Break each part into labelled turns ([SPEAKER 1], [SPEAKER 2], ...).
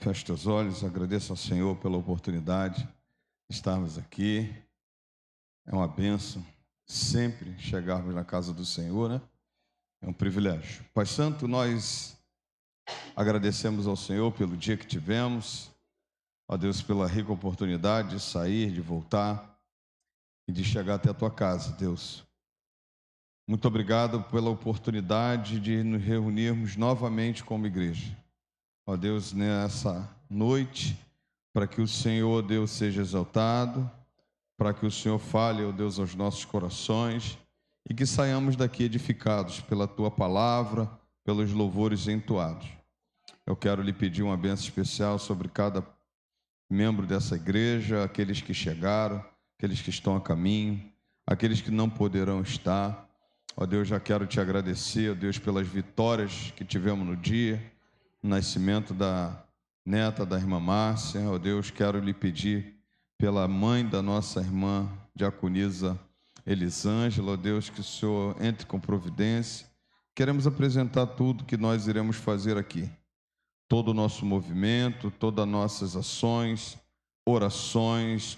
[SPEAKER 1] Feche teus olhos, agradeço ao Senhor pela oportunidade de estarmos aqui. É uma bênção sempre chegarmos na casa do Senhor, né? É um privilégio. Pai Santo, nós agradecemos ao Senhor pelo dia que tivemos, ó Deus, pela rica oportunidade de sair, de voltar e de chegar até a tua casa, Deus. Muito obrigado pela oportunidade de nos reunirmos novamente como igreja. Ó Deus, nessa noite, para que o Senhor, Deus, seja exaltado, para que o Senhor fale, ó Deus, aos nossos corações e que saiamos daqui edificados pela Tua palavra, pelos louvores entoados. Eu quero lhe pedir uma bênção especial sobre cada membro dessa igreja, aqueles que chegaram, aqueles que estão a caminho, aqueles que não poderão estar. Ó Deus, já quero te agradecer, ó Deus, pelas vitórias que tivemos no dia, no nascimento da neta da irmã Márcia. Ó Deus, quero lhe pedir pela mãe da nossa irmã diaconisa Elisângela, ó Deus, que o Senhor entre com providência. Queremos apresentar tudo que nós iremos fazer aqui, todo o nosso movimento, todas as nossas ações, orações,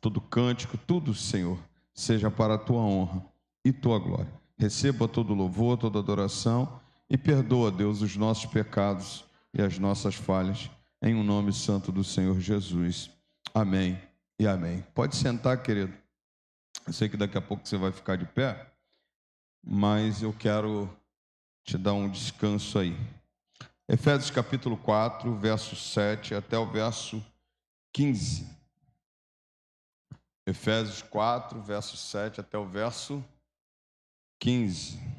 [SPEAKER 1] todo cântico, tudo, Senhor, seja para a Tua honra e Tua glória. Receba todo louvor, toda adoração e perdoa, Deus, os nossos pecados e as nossas falhas, em o nome santo do Senhor Jesus. Amém e amém. Pode sentar, querido. Eu sei que daqui a pouco você vai ficar de pé, mas eu quero te dar um descanso aí. Efésios capítulo 4, verso 7 até o verso 15. Efésios 4, verso 7 até o verso 15.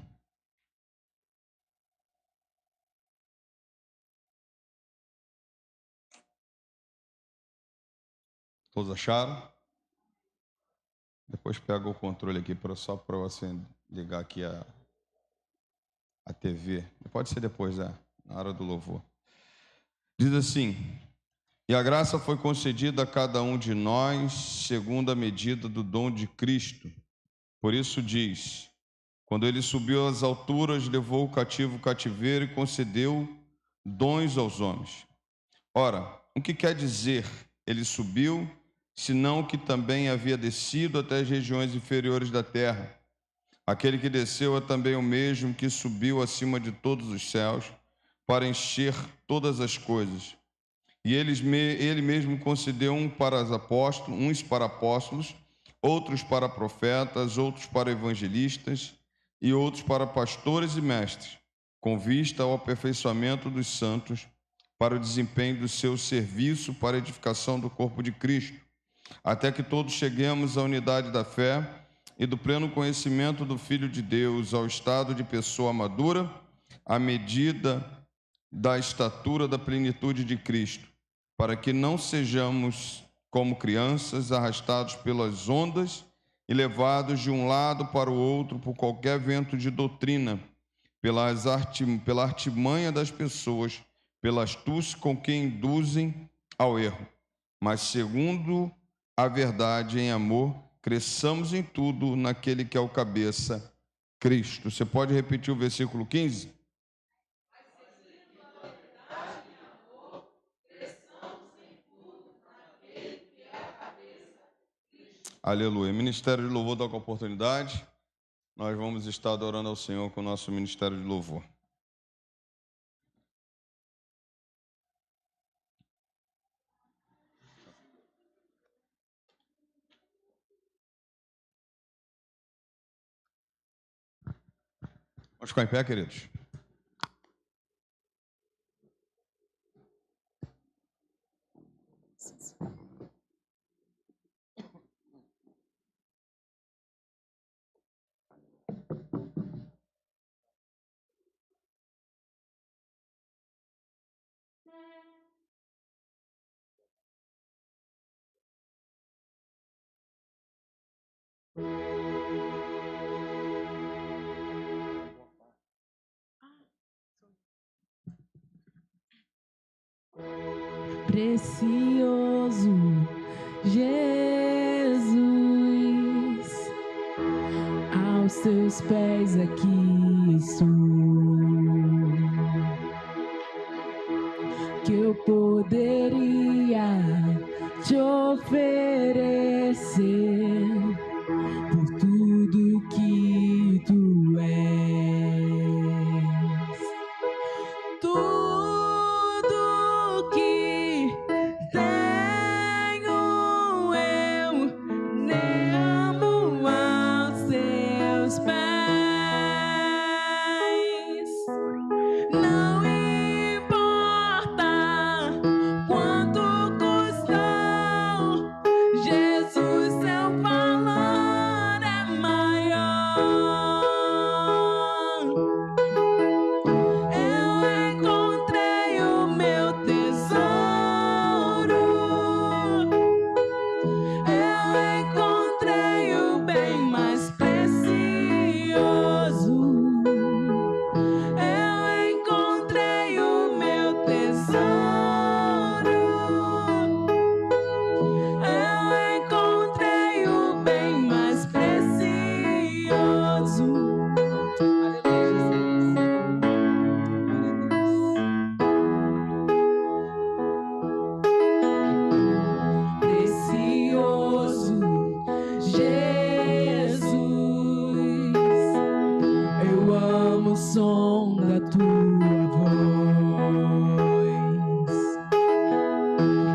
[SPEAKER 1] Todos acharam? Depois pega o controle aqui só para você ligar aqui a TV. Pode ser depois, na hora do louvor. Diz assim: e a graça foi concedida a cada um de nós segundo a medida do dom de Cristo. Por isso diz: quando ele subiu às alturas, levou o cativo o cativeiro e concedeu dons aos homens. Ora, o que quer dizer ele subiu, senão que também havia descido até as regiões inferiores da terra? Aquele que desceu é também o mesmo que subiu acima de todos os céus para encher todas as coisas. E ele mesmo concedeu uns para apóstolos, outros para profetas, outros para evangelistas e outros para pastores e mestres, com vista ao aperfeiçoamento dos santos, para o desempenho do seu serviço para a edificação do corpo de Cristo, até que todos cheguemos à unidade da fé e do pleno conhecimento do Filho de Deus, ao estado de pessoa madura, à medida da estatura da plenitude de Cristo, para que não sejamos como crianças, arrastados pelas ondas e levados de um lado para o outro por qualquer vento de doutrina, pela artimanha das pessoas, pela astúcia com que induzem ao erro. Mas segundo a verdade em amor, cresçamos em tudo naquele que é o cabeça, Cristo. Você pode repetir o versículo 15? Aleluia. Ministério de Louvor dá com a oportunidade. Nós vamos estar adorando ao Senhor com o nosso Ministério de Louvor. Vamos ficar em pé, queridos?
[SPEAKER 2] Precioso Jesus, aos teus pés aqui estou, que eu possa poderia te oferecer por tudo que tu és. Tudo que tenho eu derramo aos teus pés. Não importa quanto custou, Jesus, seu valor é maior. Eu encontrei o meu tesouro, eu encontrei o bem mais precioso. Eu encontrei o meu tesouro, eu encontrei o bem mais precioso. Precioso Jesus, eu amo o som da tua voz.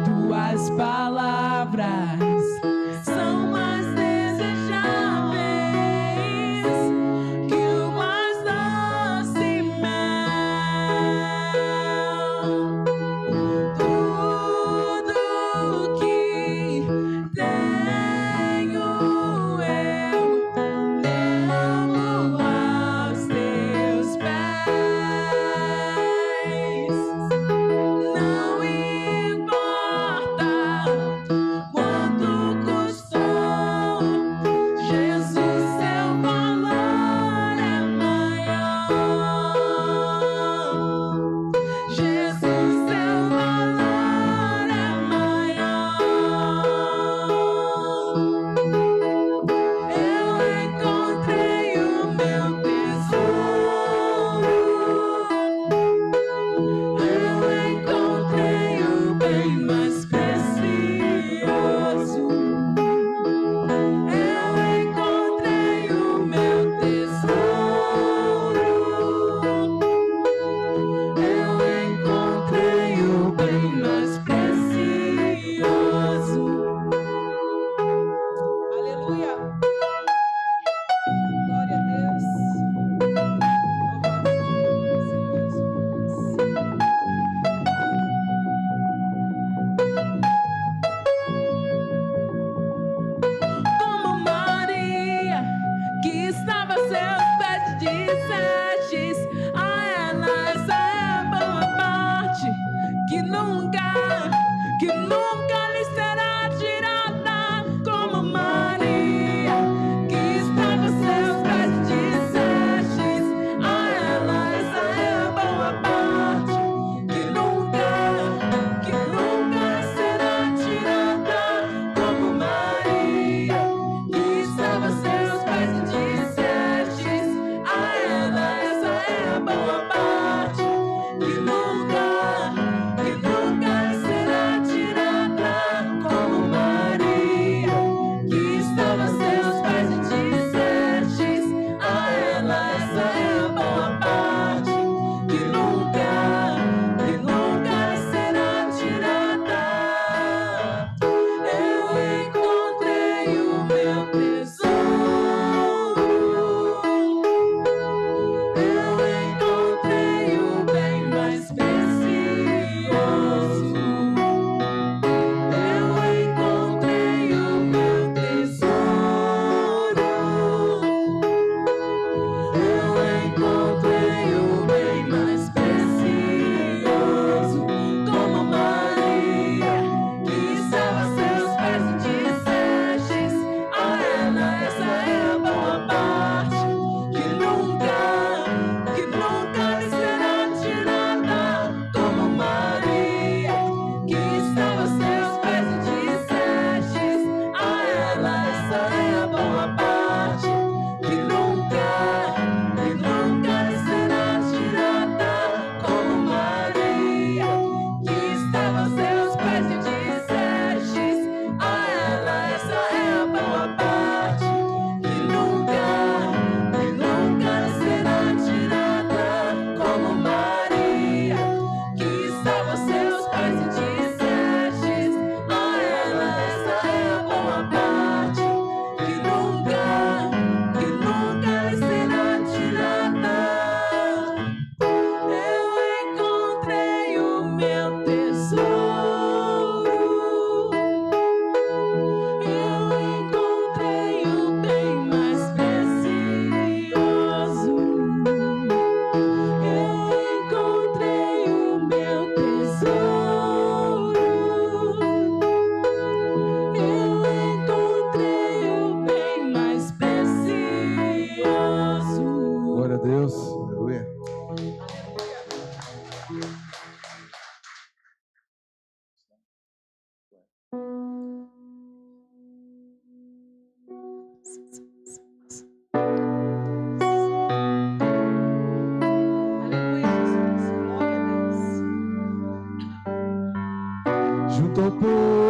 [SPEAKER 2] Tuas palavras são mais desejáveis que o mais doce mel. Tudo que tenho eu derramo aos teus pés.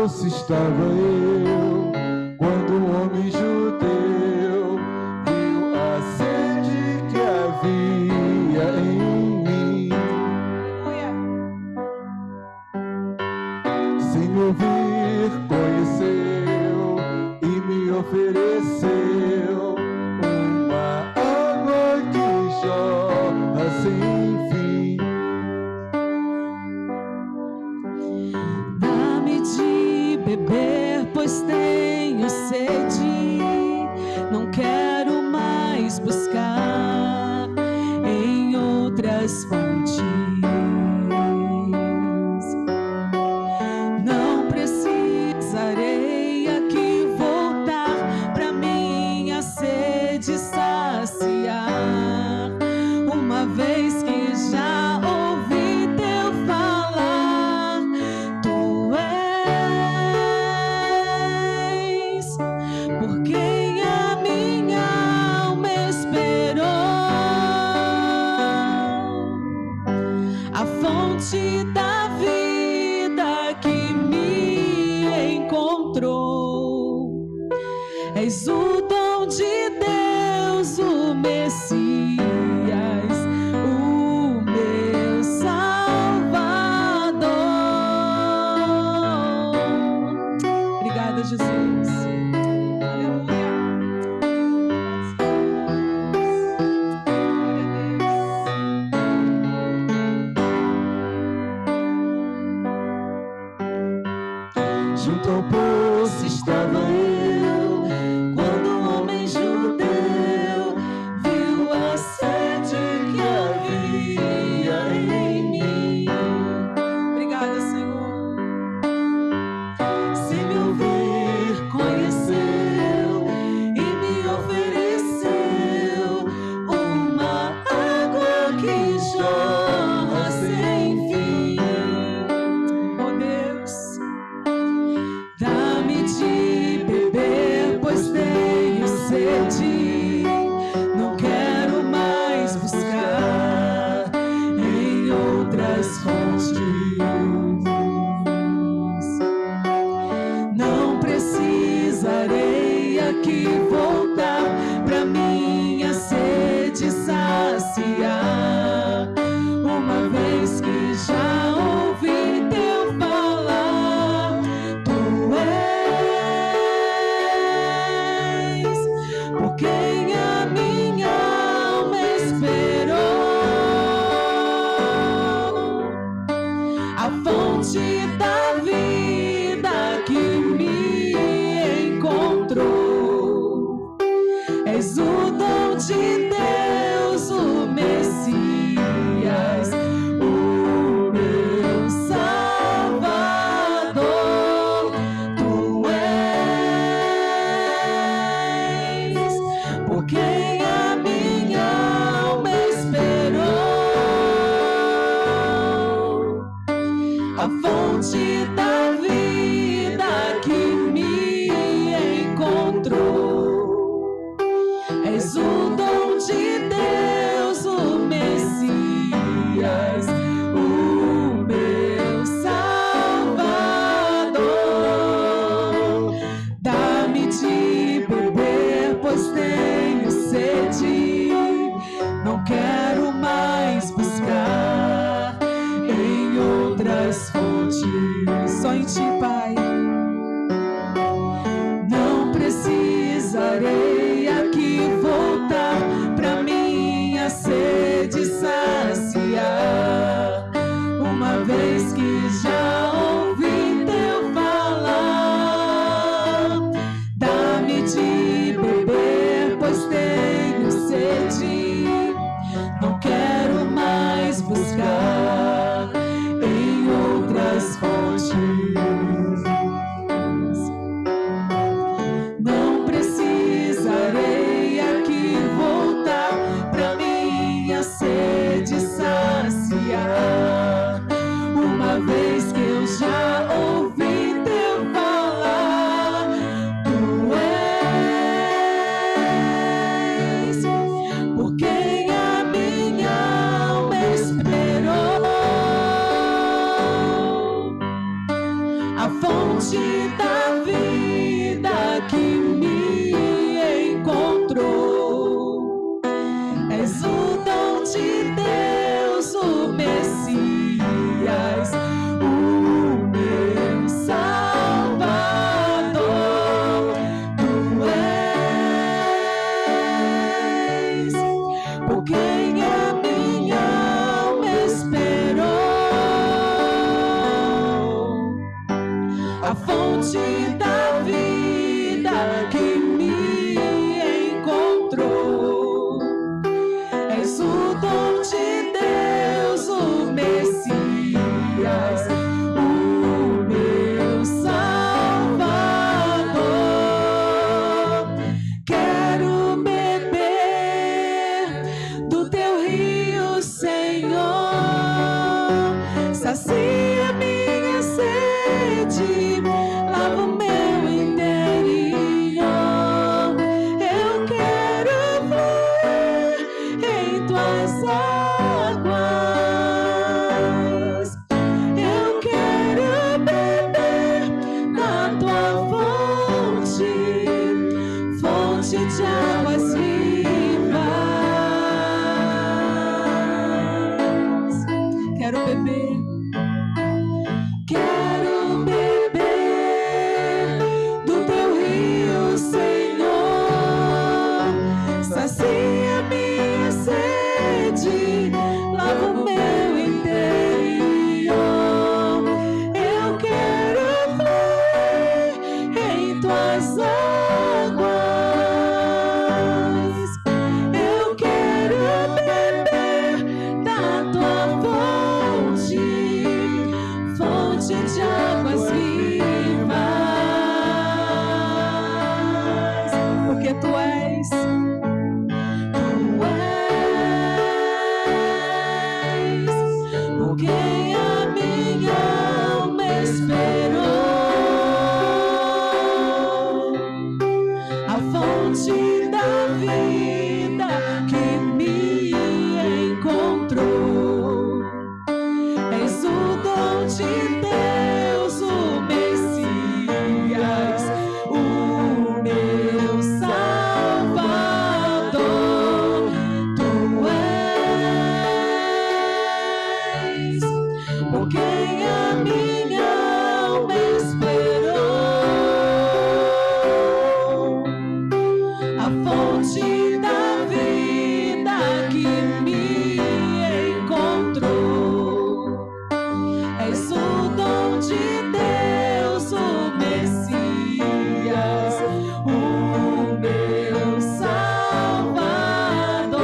[SPEAKER 3] poço estava eu, quando um homem judeu viu a sede que havia em mim. Sem me ouvir, conheceu e me ofereceu uma água que jorra sem fim.
[SPEAKER 2] Dá-me de beber, pois tenho sede. Não quero mais buscar em outras fontes. Não precisarei aqui voltar pra minha sede saciar, uma vez que já ouvi teu falar. Tu és por quem a minha alma esperou, a fonte da vida que me encontrou. És o dom de Deus, o Messias, o meu Salvador. Obrigada, Jesus. Aleluia.
[SPEAKER 3] Junto ao poço estava eu, quando um homem judeu viu a sede que havia em mim.
[SPEAKER 2] Obrigada, Senhor.
[SPEAKER 3] Se me ouvir, conheceu e me ofereceu uma água que jorra sem fim.
[SPEAKER 2] Oh Deus, dá-me de beber, pois tenho sede. Não quero mais buscar em outras fontes. Não precisarei aqui voltar pra minha sede saciar, uma vez que já ouvi teu falar. Tu és por quem a minha alma esperou, a fonte da vida que me encontrou. És o dom de Deus, o Messias, o meu Salvador. Tu és por quem a minha alma esperou, a fonte da vida que me encontrou. És o dom de Deus, o Messias, o meu Salvador. Dá-me de beber, pois tenho sede. Não quero mais buscar em outras fontes. Só em ti,
[SPEAKER 3] fonte da vida que me encontrou. És o dom de Deus, o Messias, o meu Salvador. Quero beber do teu rio, Senhor. Sacia minha sede, lava o meu interior. Eu quero fluir em tuas águas. Eu quero beber da tua fonte, fonte de águas vivas. Quero beber. Quero beber do teu rio, Senhor. Sacia minha sede, lava o meu interior. Eu quero fluir em tuas águas. Eu quero beber da tua fonte, fonte de águas vivas, porque tu és, por quem a minha alma esperou, a fonte da vida que me encontrou. És o dom de Deus, o Messias, o meu Salvador. Tu és por quem a minha alma esperou, a fonte da vida que me encontrou. És o dom de Deus, o Messias, o meu Salvador.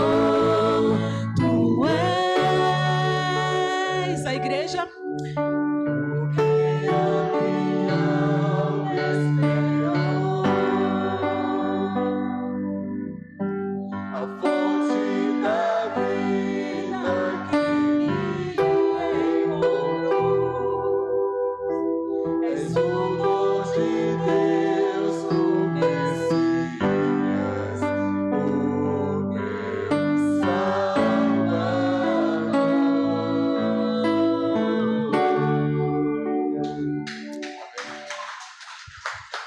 [SPEAKER 3] Tu és a igreja. Porque a minha alma esperou, a fonte da vida que me encontrou. És o dom de Deus, o Messias, o meu Salvador.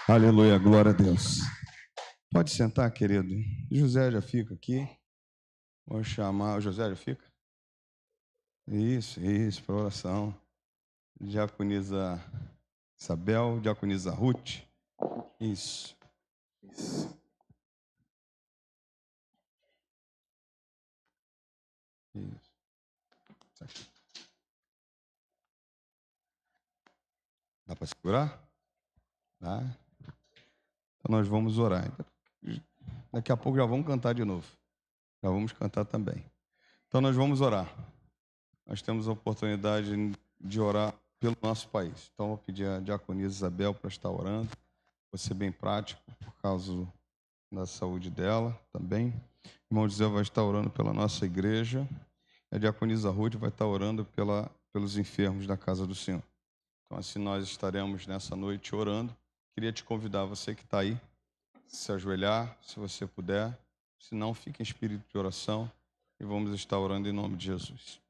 [SPEAKER 1] Aleluia, glória a Deus. Pode sentar, querido. José já fica aqui. Vou chamar. O José já fica? Isso, para oração. Diaconisa Isabel, diaconisa Ruth. Isso. Isso. Dá para segurar? Dá? Então nós vamos orar. Daqui a pouco já vamos cantar de novo. Já vamos cantar também. Então nós vamos orar. Nós temos a oportunidade de orar pelo nosso país. Então vou pedir a diaconisa Isabel para estar orando. Vou ser bem prático por causa da saúde dela também. O irmão José vai estar orando pela nossa igreja. A diaconisa Ruth vai estar orando pelos enfermos da casa do Senhor. Então assim nós estaremos nessa noite orando. Queria te convidar, você que está aí, se ajoelhar, se você puder. Se não, fique em espírito de oração e vamos estar orando em nome de Jesus.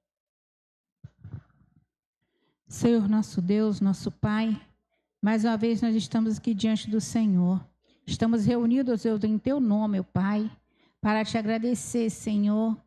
[SPEAKER 4] Senhor, nosso Deus, nosso Pai, mais uma vez nós estamos aqui diante do Senhor. Estamos reunidos, Deus, em Teu nome, meu Pai, para Te agradecer, Senhor,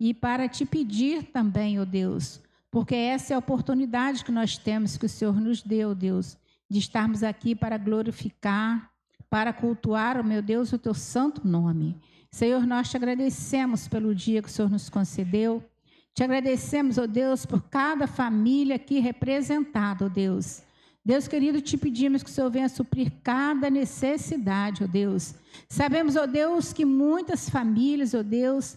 [SPEAKER 4] e para Te pedir também, ó Deus, porque essa é a oportunidade que nós temos, que o Senhor nos deu, Deus, de estarmos aqui para glorificar, para cultuar, ó meu Deus, o Teu santo nome. Senhor, nós Te agradecemos pelo dia que o Senhor nos concedeu. Te agradecemos, ó Deus, por cada família aqui representada, ó Deus. Deus querido, te pedimos que o Senhor venha suprir cada necessidade, ó Deus. Sabemos, ó Deus, que muitas famílias, ó Deus,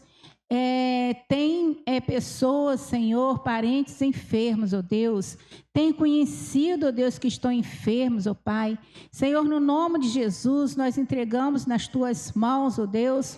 [SPEAKER 4] tem pessoas, Senhor, parentes enfermos, ó Deus. Tem conhecido, ó Deus, que estão enfermos, ó Pai. Senhor, no nome de Jesus, nós entregamos nas tuas mãos, ó Deus,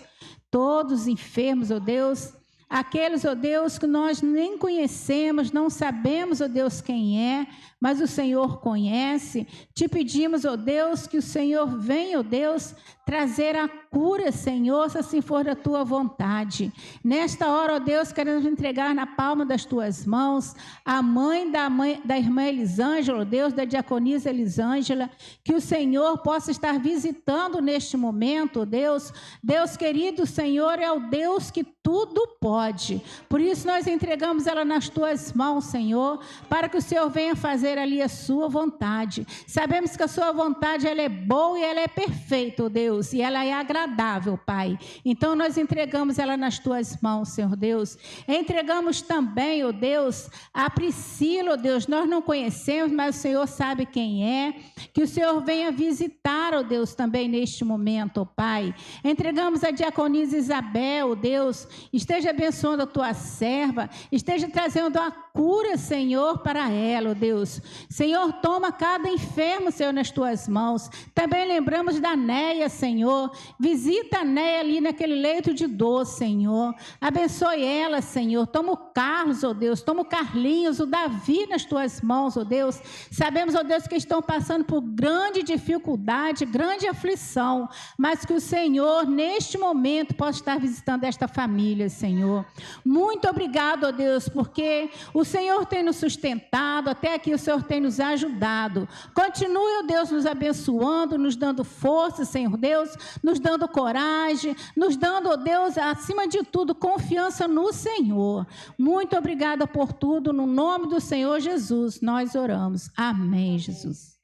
[SPEAKER 4] todos enfermos, ó Deus. Aqueles, ó Deus, que nós nem conhecemos, não sabemos, ó Deus, quem é, mas o Senhor conhece. Te pedimos, ó Deus, que o Senhor venha, ó Deus, trazer a cura, Senhor, se assim for da tua vontade. Nesta hora, ó Deus, queremos entregar na palma das tuas mãos a mãe da irmã Elisângela, ó Deus, da diaconisa Elisângela, que o Senhor possa estar visitando neste momento, ó Deus. Deus querido, o Senhor é o Deus que tudo pode. Por isso nós entregamos ela nas tuas mãos, Senhor, para que o Senhor venha fazer ali a sua vontade. Sabemos que a sua vontade ela é boa e ela é perfeita, ó Deus, e ela é agradável, Pai. Então nós entregamos ela nas tuas mãos, Senhor Deus. Entregamos também, ó Deus, a Priscila, ó Deus, nós não conhecemos, mas o Senhor sabe quem é. Que o Senhor venha visitar, ó Deus, também neste momento, ó Pai. Entregamos a diaconisa Isabel, ó Deus, esteja abençoando a tua serva, esteja trazendo a cura, Senhor, para ela, ó Deus. Senhor, toma cada enfermo, Senhor, nas tuas mãos. Também lembramos da Néia, Senhor. Visita a Néia ali naquele leito de dor, Senhor. Abençoe ela, Senhor. Toma o Carlos, ó Deus. Toma o Carlinhos, o Davi nas tuas mãos, ó Deus. Sabemos, ó Deus, que estão passando por grande dificuldade, grande aflição, mas que o Senhor, neste momento, possa estar visitando esta família, Senhor. Muito obrigado, ó Deus, porque o Senhor tem nos sustentado, até aqui o Senhor tem nos ajudado. Continue, ó Deus, nos abençoando, nos dando força, Senhor Deus, nos dando coragem, nos dando, ó Deus, acima de tudo, confiança no Senhor. Muito obrigada por tudo, no nome do Senhor Jesus, nós oramos. Amém, Jesus.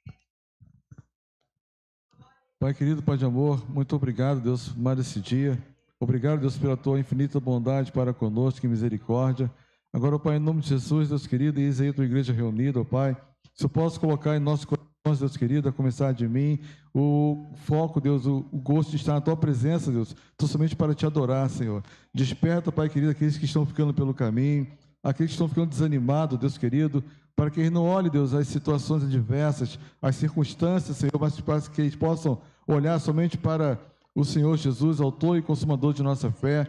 [SPEAKER 5] Pai querido, Pai de amor, muito obrigado, Deus, por mais esse dia. Obrigado, Deus, pela tua infinita bondade para conosco e misericórdia. Agora, Pai, em nome de Jesus, Deus querido, e eis aí a tua igreja reunida, ó Pai. Se eu posso colocar em nossos corações, Deus querido, a começar de mim, o foco, Deus, o gosto de estar na tua presença, Deus, somente para te adorar, Senhor. Desperta, Pai querido, aqueles que estão ficando pelo caminho, aqueles que estão ficando desanimados, Deus querido, para que eles não olhem, Deus, as situações adversas, as circunstâncias, Senhor, mas para que eles possam olhar somente para o Senhor Jesus, autor e consumador de nossa fé.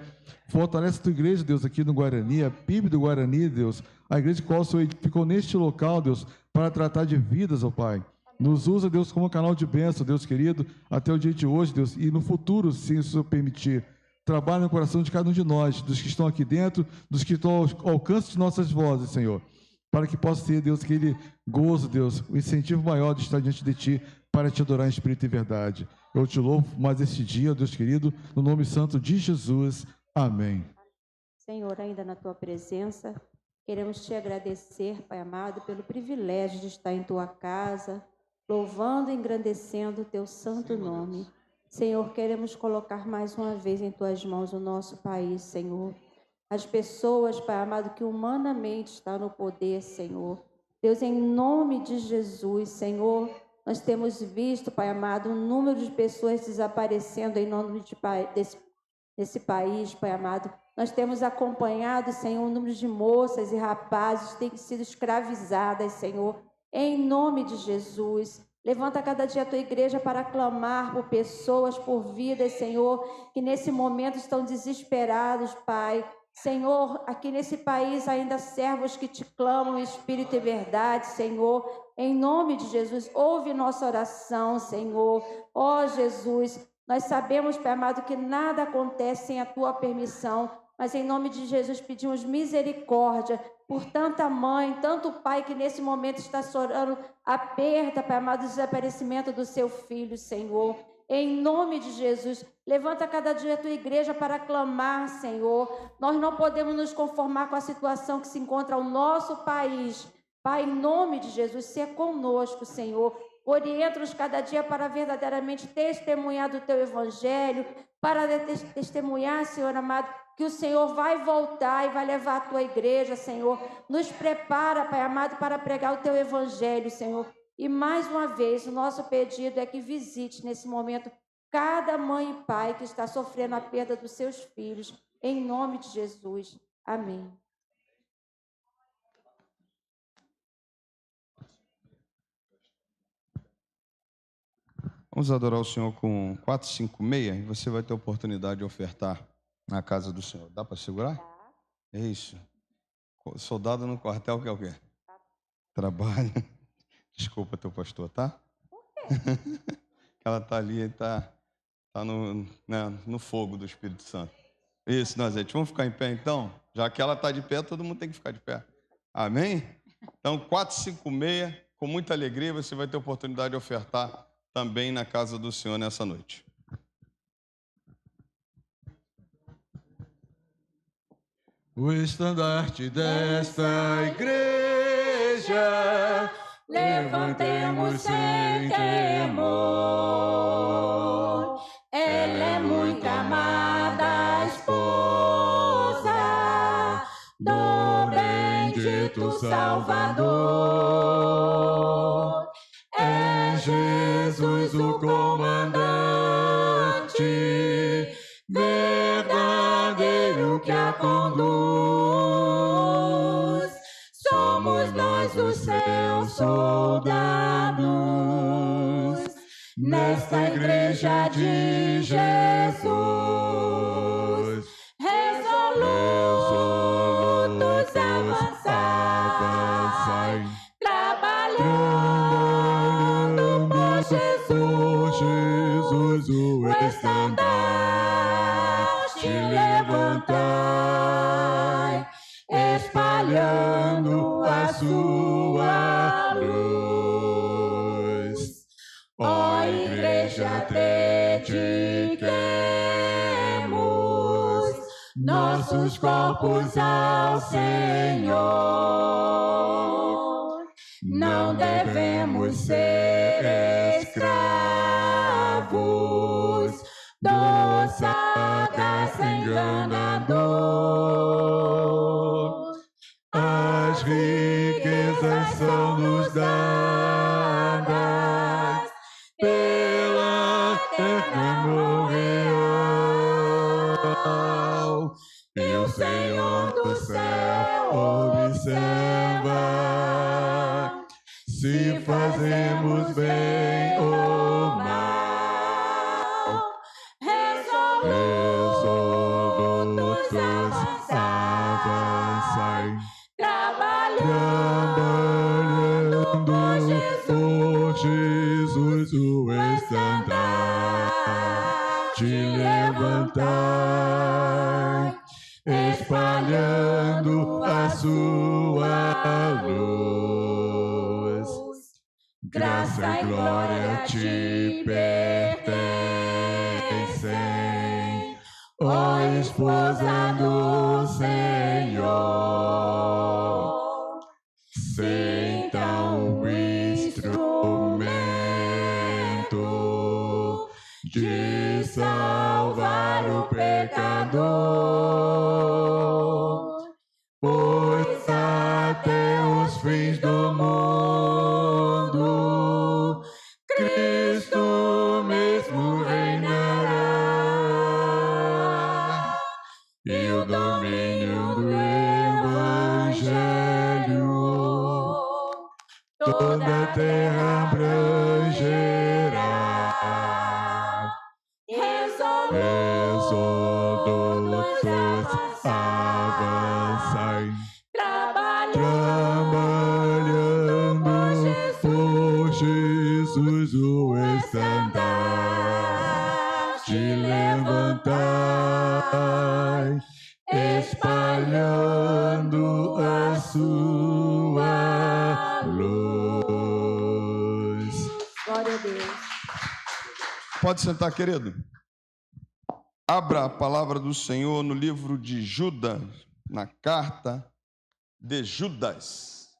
[SPEAKER 5] Fortalece a tua igreja, Deus, aqui no Guarani, a PIB do Guarani, Deus, a igreja que o Senhor ficou neste local, Deus, para tratar de vidas, ó Pai. Nos usa, Deus, como canal de bênção, Deus querido, até o dia de hoje, Deus, e no futuro, se o Senhor permitir. Trabalhe no coração de cada um de nós, dos que estão aqui dentro, dos que estão ao alcance de nossas vozes, Senhor, para que possa ter, Deus, aquele gozo, Deus, o incentivo maior de estar diante de Ti, para te adorar em espírito e verdade. Eu te louvo mais este dia, Deus querido, no nome santo de Jesus. Amém.
[SPEAKER 3] Senhor, ainda na tua presença, queremos te agradecer, Pai amado, pelo privilégio de estar em tua casa, louvando e engrandecendo o teu santo nome. Senhor, queremos colocar mais uma vez em tuas mãos o nosso país, Senhor. As pessoas, Pai amado, que humanamente estão no poder, Senhor. Deus, em nome de Jesus, Senhor, nós temos visto, Pai amado, um número de pessoas desaparecendo em nome desse país, Pai amado. Nós temos acompanhado, Senhor, um número de moças e rapazes que têm sido escravizadas, Senhor. Em nome de Jesus, levanta cada dia a tua igreja para clamar por pessoas, por vidas, Senhor, que nesse momento estão desesperados, Pai. Senhor, aqui nesse país ainda há servos que te clamam em espírito e verdade, Senhor. Em nome de Jesus, ouve nossa oração, Senhor. Ó Jesus, nós sabemos, Pai amado, que nada acontece sem a tua permissão, mas em nome de Jesus pedimos misericórdia por tanta mãe, tanto pai que nesse momento está chorando a perda, Pai amado, do desaparecimento do seu filho, Senhor. Em nome de Jesus, levanta cada dia a tua igreja para clamar, Senhor. Nós não podemos nos conformar com a situação que se encontra o nosso país. Pai, em nome de Jesus, seja conosco, Senhor. Orienta-nos cada dia para verdadeiramente testemunhar do teu evangelho, para testemunhar, Senhor amado, que o Senhor vai voltar e vai levar a tua igreja, Senhor. Nos prepara, Pai amado, para pregar o teu evangelho, Senhor. E mais uma vez, o nosso pedido é que visite nesse momento cada mãe e pai que está sofrendo a perda dos seus filhos, em nome de Jesus. Amém.
[SPEAKER 1] Vamos adorar o Senhor com 456 e você vai ter a oportunidade de ofertar na casa do Senhor. Dá para segurar? É isso. Soldado no quartel que é o quê? Trabalha. Desculpa, teu pastor, tá? Ela tá ali, está no fogo do Espírito Santo. Isso, nós, gente. Vamos ficar em pé, então? Já que ela está de pé, todo mundo tem que ficar de pé. Amém? Então, 456, com muita alegria, você vai ter a oportunidade de ofertar também na casa do Senhor nessa noite.
[SPEAKER 5] O estandarte desta igreja levantemos sem temor. Ela é muito amada esposa do bendito Salvador. É Jesus o comandante, verdadeiro que a conduz. Somos nós os seus soldados, nesta igreja de Jesus, resolutos avançar, trabalhando por Jesus, o estandarte levantai, espalhando a sua luz. Ó igreja, dediquemos nossos corpos ao Senhor. Não devemos ser escravos do sagaz enganador. As riquezas são-nos dadas pela eterna real, e o Senhor do céu observa se fazemos bem ou mal. Resolutos avançai, trabalhando por Jesus, o estandarte levantai, espalhando a sua luz. Graça e glória te pertencem, ó esposa do Senhor. Sê então o instrumento de salvar o pecador, pois até os fins do mundo Cristo mesmo reinará, e o domínio do Evangelho toda a terra abrangerá. Resolutos avançai, trabalhando por Jesus, o estandarte levantai, espalhando a sua luz.
[SPEAKER 3] Glória a Deus.
[SPEAKER 1] Pode sentar, querido. Abra a palavra do Senhor no livro de Judas, na carta de Judas.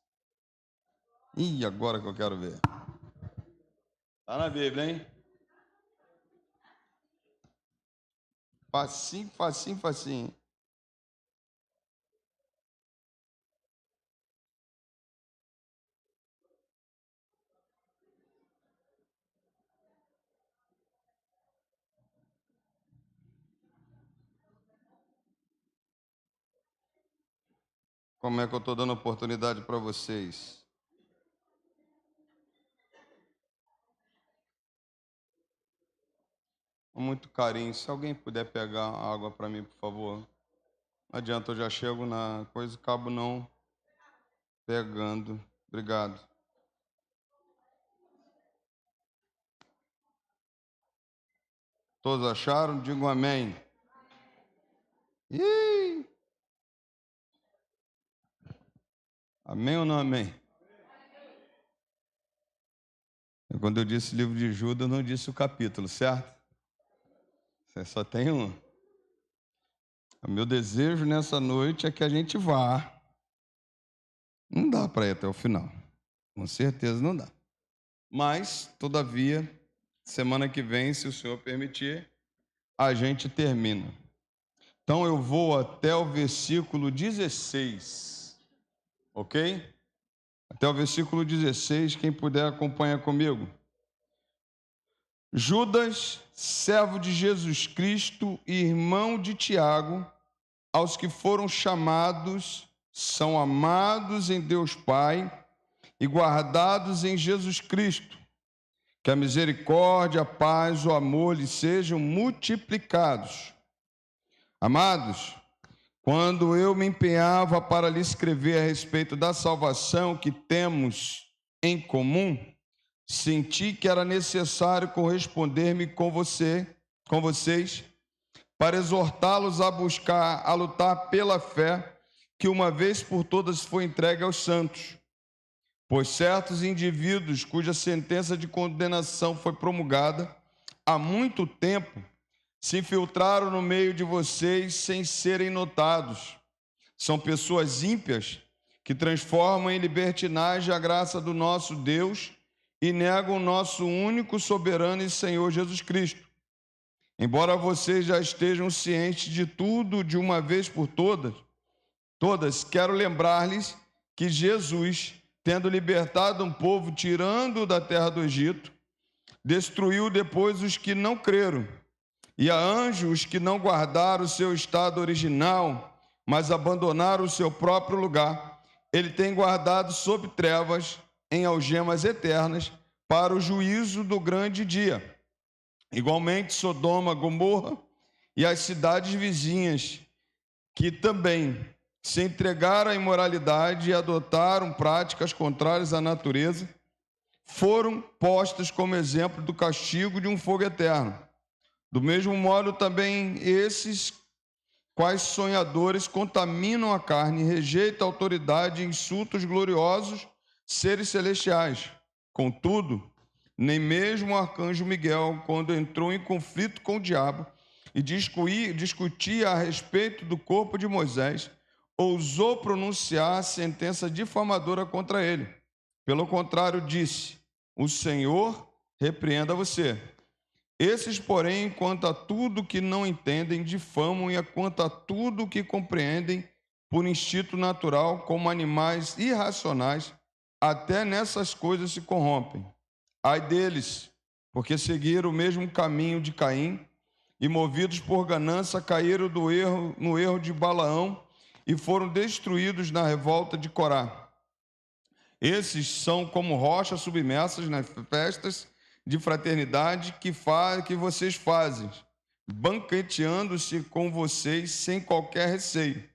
[SPEAKER 1] E agora que eu quero ver. Está na Bíblia, hein? Facinho, facinho, facinho. como é que eu estou dando oportunidade para vocês. Com muito carinho. Se alguém puder pegar água para mim, por favor. Não adianta, eu já chego na coisa e acabo não pegando. Obrigado. Todos acharam? Digam amém. Ih! Amém ou não amém? Quando eu disse livro de Judas, eu não disse o capítulo, certo? Você só tem um. O meu desejo nessa noite é que a gente vá. Não dá para ir até o final. Com certeza não dá. Mas, todavia, semana que vem, se o Senhor permitir, a gente termina. Então eu vou até o versículo 16. Ok? Até o versículo 16, quem puder acompanha comigo. Judas, servo de Jesus Cristo e irmão de Tiago, aos que foram chamados, são amados em Deus Pai e guardados em Jesus Cristo. Que a misericórdia, a paz, o amor lhes sejam multiplicados. Amados, quando eu me empenhava para lhe escrever a respeito da salvação que temos em comum, senti que era necessário corresponder-me com vocês, para exortá-los a lutar pela fé que uma vez por todas foi entregue aos santos. Pois certos indivíduos cuja sentença de condenação foi promulgada há muito tempo se infiltraram no meio de vocês sem serem notados. São pessoas ímpias que transformam em libertinagem a graça do nosso Deus e negam o nosso único soberano e Senhor Jesus Cristo. Embora vocês já estejam cientes de tudo de uma vez por todas, quero lembrar-lhes que Jesus, tendo libertado um povo, tirando-o da terra do Egito, destruiu depois os que não creram, e a anjos que não guardaram o seu estado original, mas abandonaram o seu próprio lugar. Ele tem guardado sob trevas, em algemas eternas, para o juízo do grande dia. Igualmente Sodoma, Gomorra e as cidades vizinhas, que também se entregaram à imoralidade e adotaram práticas contrárias à natureza, foram postas como exemplo do castigo de um fogo eterno. Do mesmo modo, também esses, quais sonhadores, contaminam a carne, rejeitam a autoridade e insultos gloriosos seres celestiais. Contudo, nem mesmo o arcanjo Miguel, quando entrou em conflito com o diabo e discutia a respeito do corpo de Moisés, ousou pronunciar a sentença difamadora contra ele. Pelo contrário, disse: o Senhor repreenda você. Esses, porém, quanto a tudo que não entendem, difamam, e quanto a tudo que compreendem por instinto natural, como animais irracionais, até nessas coisas se corrompem. Ai deles, porque seguiram o mesmo caminho de Caim, e movidos por ganância, caíram no erro de Balaão, e foram destruídos na revolta de Corá. Esses são como rochas submersas nas festas de fraternidade que vocês fazem, banqueteando-se com vocês sem qualquer receio.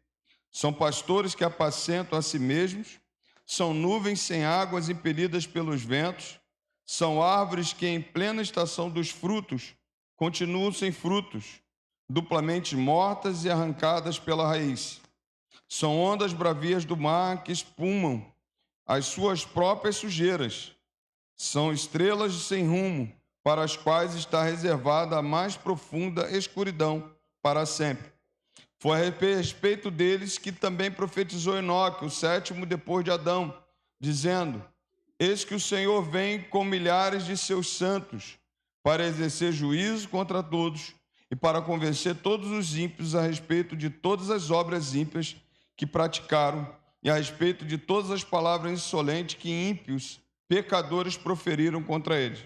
[SPEAKER 1] São pastores que apacentam a si mesmos, são nuvens sem águas impelidas pelos ventos, são árvores que em plena estação dos frutos continuam sem frutos, duplamente mortas e arrancadas pela raiz. São ondas bravias do mar que espumam as suas próprias sujeiras. São estrelas sem rumo, para as quais está reservada a mais profunda escuridão para sempre. Foi a respeito deles que também profetizou Enoque, o sétimo depois de Adão, dizendo: eis que o Senhor vem com milhares de seus santos, para exercer juízo contra todos e para convencer todos os ímpios a respeito de todas as obras ímpias que praticaram e a respeito de todas as palavras insolentes que ímpios pecadores proferiram contra eles.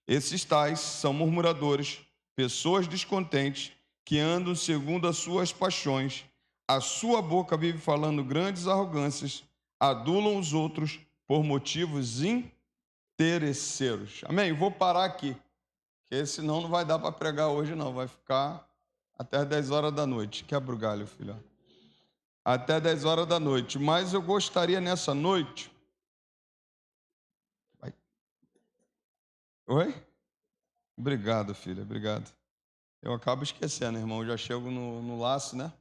[SPEAKER 1] Esses tais são murmuradores, pessoas descontentes, que andam segundo as suas paixões, a sua boca vive falando grandes arrogâncias, adulam os outros por motivos interesseiros. Amém? Eu vou parar aqui, porque senão não vai dar para pregar hoje, não. Vai ficar até as 10 horas da noite. Quebra o galho, filho. Até 10 horas da noite. Mas eu gostaria nessa noite... Oi? Obrigado, filha, obrigado. Eu acabo esquecendo, irmão. Eu já chego no laço, né?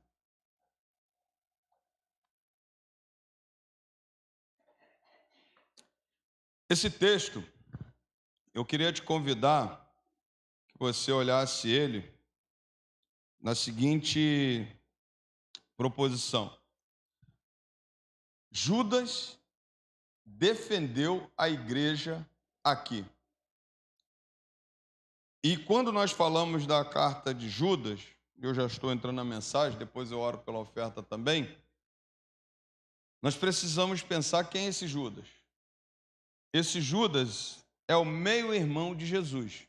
[SPEAKER 1] Esse texto, eu queria te convidar que você olhasse ele na seguinte proposição. Judas defendeu a igreja aqui. E quando nós falamos da carta de Judas, eu já estou entrando na mensagem, depois eu oro pela oferta também, nós precisamos pensar quem é esse Judas. Esse Judas é o meio-irmão de Jesus.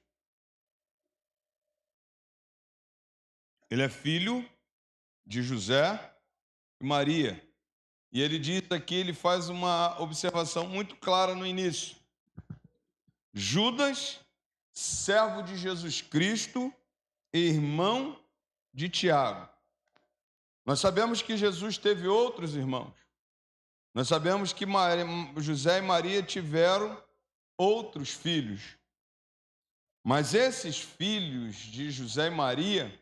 [SPEAKER 1] Ele é filho de José e Maria. E ele diz aqui, ele faz uma observação muito clara no início. Judas, servo de Jesus Cristo e irmão de Tiago. Nós sabemos que Jesus teve outros irmãos. Nós sabemos que José e Maria tiveram outros filhos. Mas esses filhos de José e Maria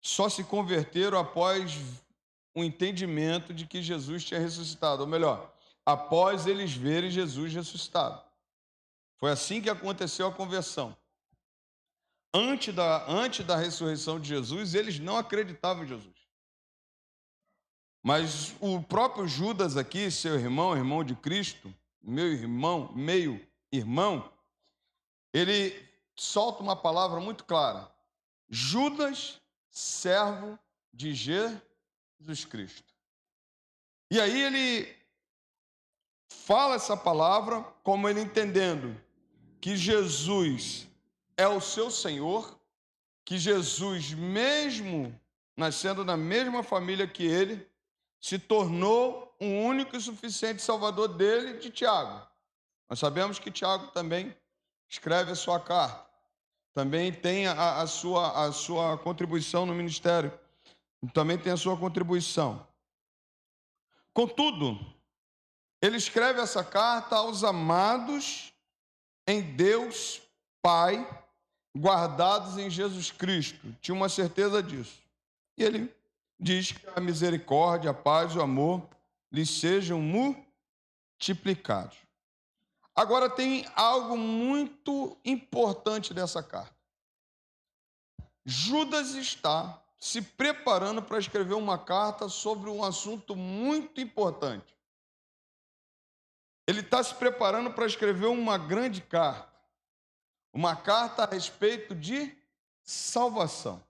[SPEAKER 1] só se converteram após o entendimento de que Jesus tinha ressuscitado. Ou melhor, após eles verem Jesus ressuscitado. Foi assim que aconteceu a conversão. Antes da ressurreição de Jesus, eles não acreditavam em Jesus. Mas o próprio Judas aqui, seu irmão, irmão de Cristo, meio-irmão, ele solta uma palavra muito clara. Judas, servo de Jesus Cristo. E aí ele fala essa palavra como ele entendendo que Jesus é o seu Senhor, que Jesus, mesmo nascendo na mesma família que ele, se tornou um único e suficiente Salvador dele, de Tiago. Nós sabemos que Tiago também escreve a sua carta, também tem a sua contribuição no ministério, também tem a sua contribuição. Contudo, ele escreve essa carta aos amados em Deus Pai, guardados em Jesus Cristo. Tinha uma certeza disso. E ele diz que a misericórdia, a paz e o amor lhes sejam multiplicados. Agora tem algo muito importante dessa carta. Judas está se preparando para escrever uma carta sobre um assunto muito importante. Ele está se preparando para escrever uma grande carta. Uma carta a respeito de salvação.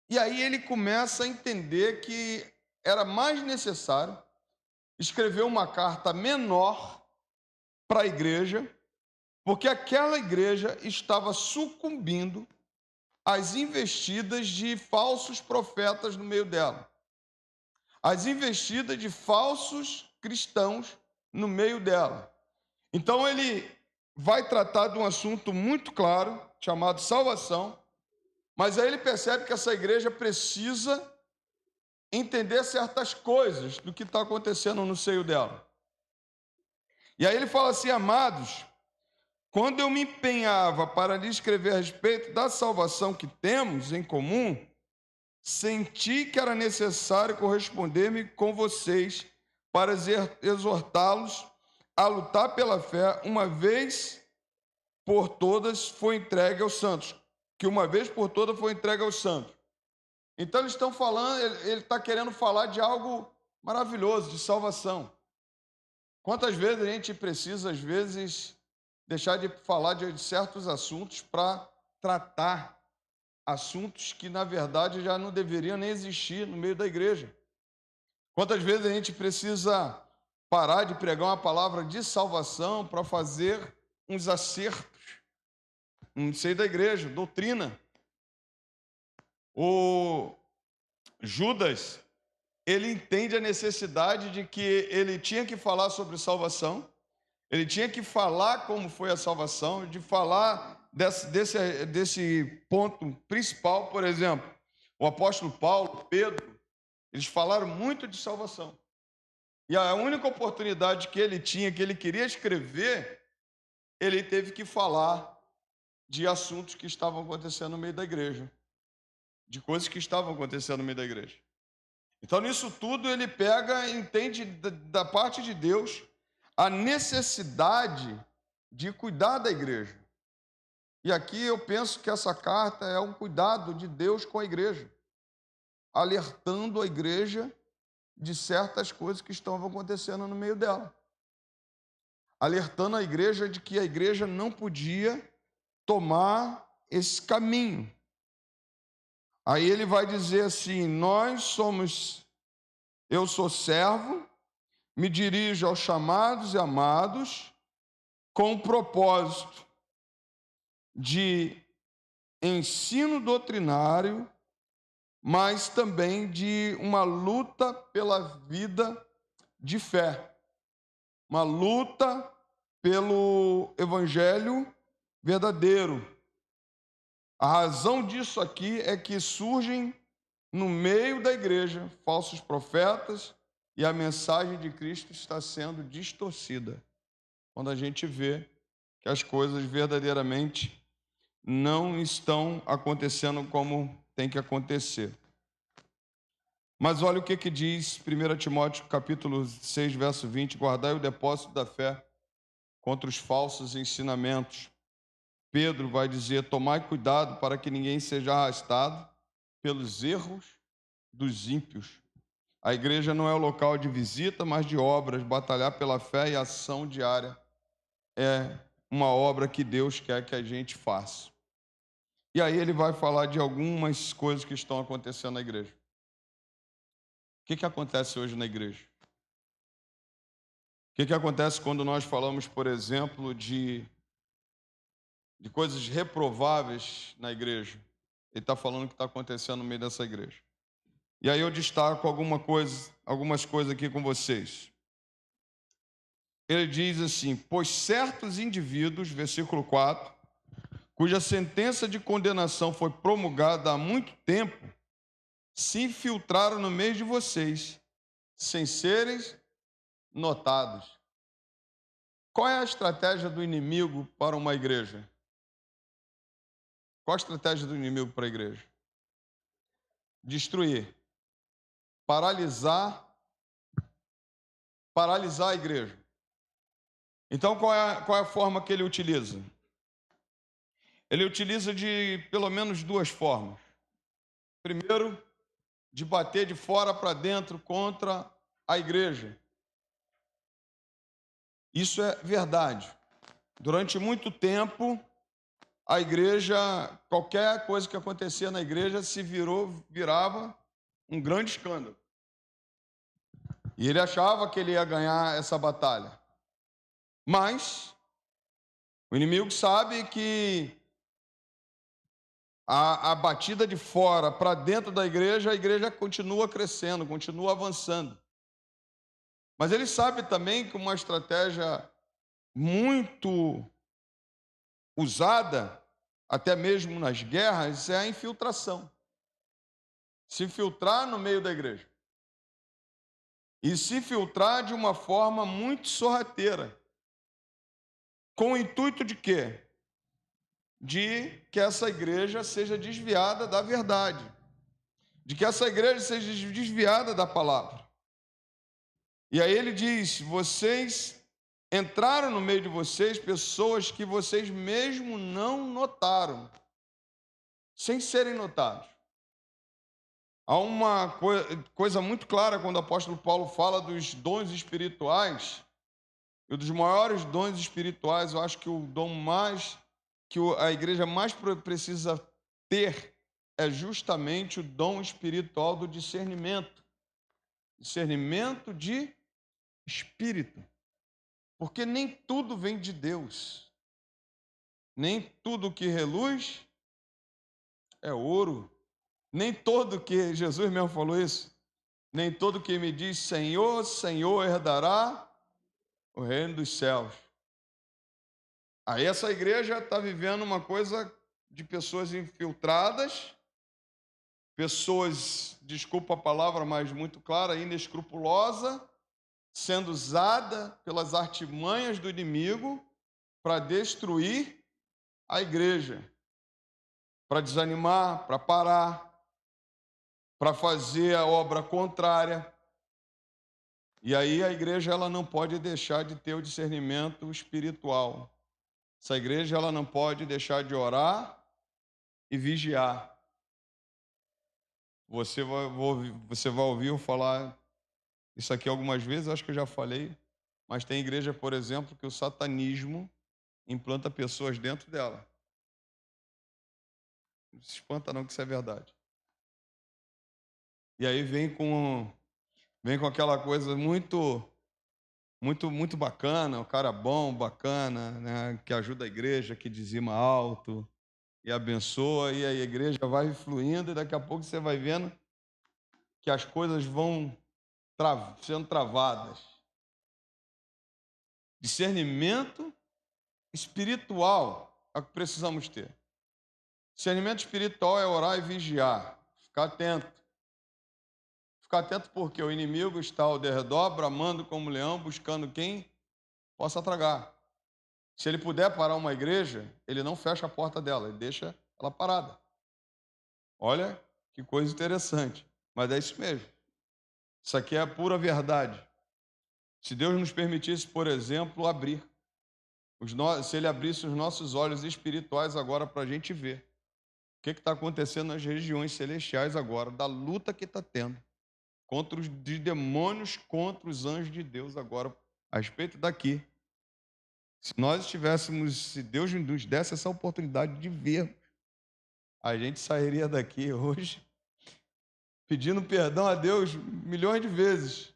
[SPEAKER 1] E aí ele começa a entender que era mais necessário escrever uma carta menor para a igreja, porque aquela igreja estava sucumbindo às investidas de falsos profetas no meio dela. Às investidas de falsos cristãos no meio dela. Então ele vai tratar de um assunto muito claro, chamado salvação, mas aí ele percebe que essa igreja precisa entender certas coisas do que está acontecendo no seio dela. E aí ele fala assim, amados, quando eu me empenhava para lhe escrever a respeito da salvação que temos em comum, senti que era necessário corresponder-me com vocês para exortá-los a lutar pela fé, uma vez por todas foi entregue aos santos. Que uma vez por todas foi entregue aos santos. Então eles estão falando, ele está querendo falar de algo maravilhoso, de salvação. Quantas vezes a gente precisa, às vezes, deixar de falar de certos assuntos para tratar assuntos que, na verdade, já não deveriam nem existir no meio da igreja. Quantas vezes a gente precisa parar de pregar uma palavra de salvação para fazer uns acertos no seio da igreja, doutrina. O Judas, ele entende a necessidade de que ele tinha que falar sobre salvação, ele tinha que falar como foi a salvação, de falar desse ponto principal. Por exemplo, o apóstolo Paulo, Pedro, eles falaram muito de salvação. E a única oportunidade que ele tinha, que ele queria escrever, ele teve que falar de assuntos que estavam acontecendo no meio da igreja, de coisas que estavam acontecendo no meio da igreja. Então, nisso tudo, ele pega e entende da parte de Deus a necessidade de cuidar da igreja. E aqui eu penso que essa carta é um cuidado de Deus com a igreja, alertando a igreja de certas coisas que estavam acontecendo no meio dela. Alertando a igreja de que a igreja não podia tomar esse caminho. Aí ele vai dizer assim: eu sou servo, me dirijo aos chamados e amados, com o propósito de ensino doutrinário, mas também de uma luta pela vida de fé, uma luta pelo evangelho verdadeiro. A razão disso aqui é que surgem no meio da igreja falsos profetas e a mensagem de Cristo está sendo distorcida quando a gente vê que as coisas verdadeiramente não estão acontecendo como tem que acontecer. Mas olha o que diz 1 Timóteo capítulo 6, verso 20: guardai o depósito da fé contra os falsos ensinamentos. Pedro vai dizer: tomai cuidado para que ninguém seja arrastado pelos erros dos ímpios. A igreja não é o local de visita, mas de obras. Batalhar pela fé e ação diária é uma obra que Deus quer que a gente faça. E aí ele vai falar de algumas coisas que estão acontecendo na igreja. O que acontece hoje na igreja? O que acontece quando nós falamos, por exemplo, de coisas reprováveis na igreja? Ele está falando o que está acontecendo no meio dessa igreja. E aí eu destaco algumas coisas aqui com vocês. Ele diz assim: pois certos indivíduos, versículo 4, cuja sentença de condenação foi promulgada há muito tempo, se infiltraram no meio de vocês, sem serem notados. Qual é a estratégia do inimigo para uma igreja? Qual a estratégia do inimigo para a igreja? Destruir, paralisar a igreja. Então, qual é a forma que ele utiliza? Ele utiliza de pelo menos duas formas. Primeiro, de bater de fora para dentro contra a igreja. Isso é verdade. Durante muito tempo, a igreja, qualquer coisa que acontecia na igreja virava um grande escândalo. E ele achava que ele ia ganhar essa batalha. Mas o inimigo sabe que a batida de fora para dentro da igreja, a igreja continua crescendo, continua avançando. Mas ele sabe também que uma estratégia muito usada, até mesmo nas guerras, é a infiltração. Se infiltrar no meio da igreja. E se filtrar de uma forma muito sorrateira. Com o intuito de quê? De que essa igreja seja desviada da verdade. De que essa igreja seja desviada da palavra. E aí ele diz: vocês entraram no meio de vocês pessoas que vocês mesmo não notaram, sem serem notados. Há uma coisa muito clara quando o apóstolo Paulo fala dos dons espirituais, e dos maiores dons espirituais, eu acho que o dom que a igreja mais precisa ter é justamente o dom espiritual do discernimento. Discernimento de espírito. Porque nem tudo vem de Deus. Nem tudo que reluz é ouro. Nem todo que, Jesus mesmo falou isso, Nem todo que me diz Senhor, Senhor herdará o reino dos céus. Aí essa igreja está vivendo uma coisa de pessoas infiltradas, pessoas, desculpa a palavra, mas muito clara, inescrupulosa, sendo usada pelas artimanhas do inimigo para destruir a igreja, para desanimar, para parar, para fazer a obra contrária. E aí a igreja ela não pode deixar de ter o discernimento espiritual. Essa igreja ela não pode deixar de orar e vigiar. Você vai ouvir eu falar isso aqui algumas vezes, acho que eu já falei, mas tem igreja, por exemplo, que o satanismo implanta pessoas dentro dela. Não se espanta não que isso é verdade. E aí vem com aquela coisa muito bacana, o cara bom, bacana, né, que ajuda a igreja, que dizima alto e abençoa, e a igreja vai fluindo, e daqui a pouco você vai vendo que as coisas vão sendo travadas. Discernimento espiritual é o que precisamos ter. Discernimento espiritual é orar e vigiar, ficar atento. Ficar atento porque o inimigo está ao derredor, bramando como leão, buscando quem possa tragar. Se ele puder parar uma igreja, ele não fecha a porta dela, ele deixa ela parada. Olha que coisa interessante, mas é isso mesmo. Isso aqui é a pura verdade. Se Deus nos permitisse, por exemplo, abrir, se Ele abrisse os nossos olhos espirituais agora para a gente ver o que está acontecendo nas regiões celestiais agora, da luta que está tendo contra os demônios, contra os anjos de Deus agora, a respeito daqui. Se nós estivéssemos, se Deus nos desse essa oportunidade de ver, a gente sairia daqui hoje pedindo perdão a Deus milhões de vezes,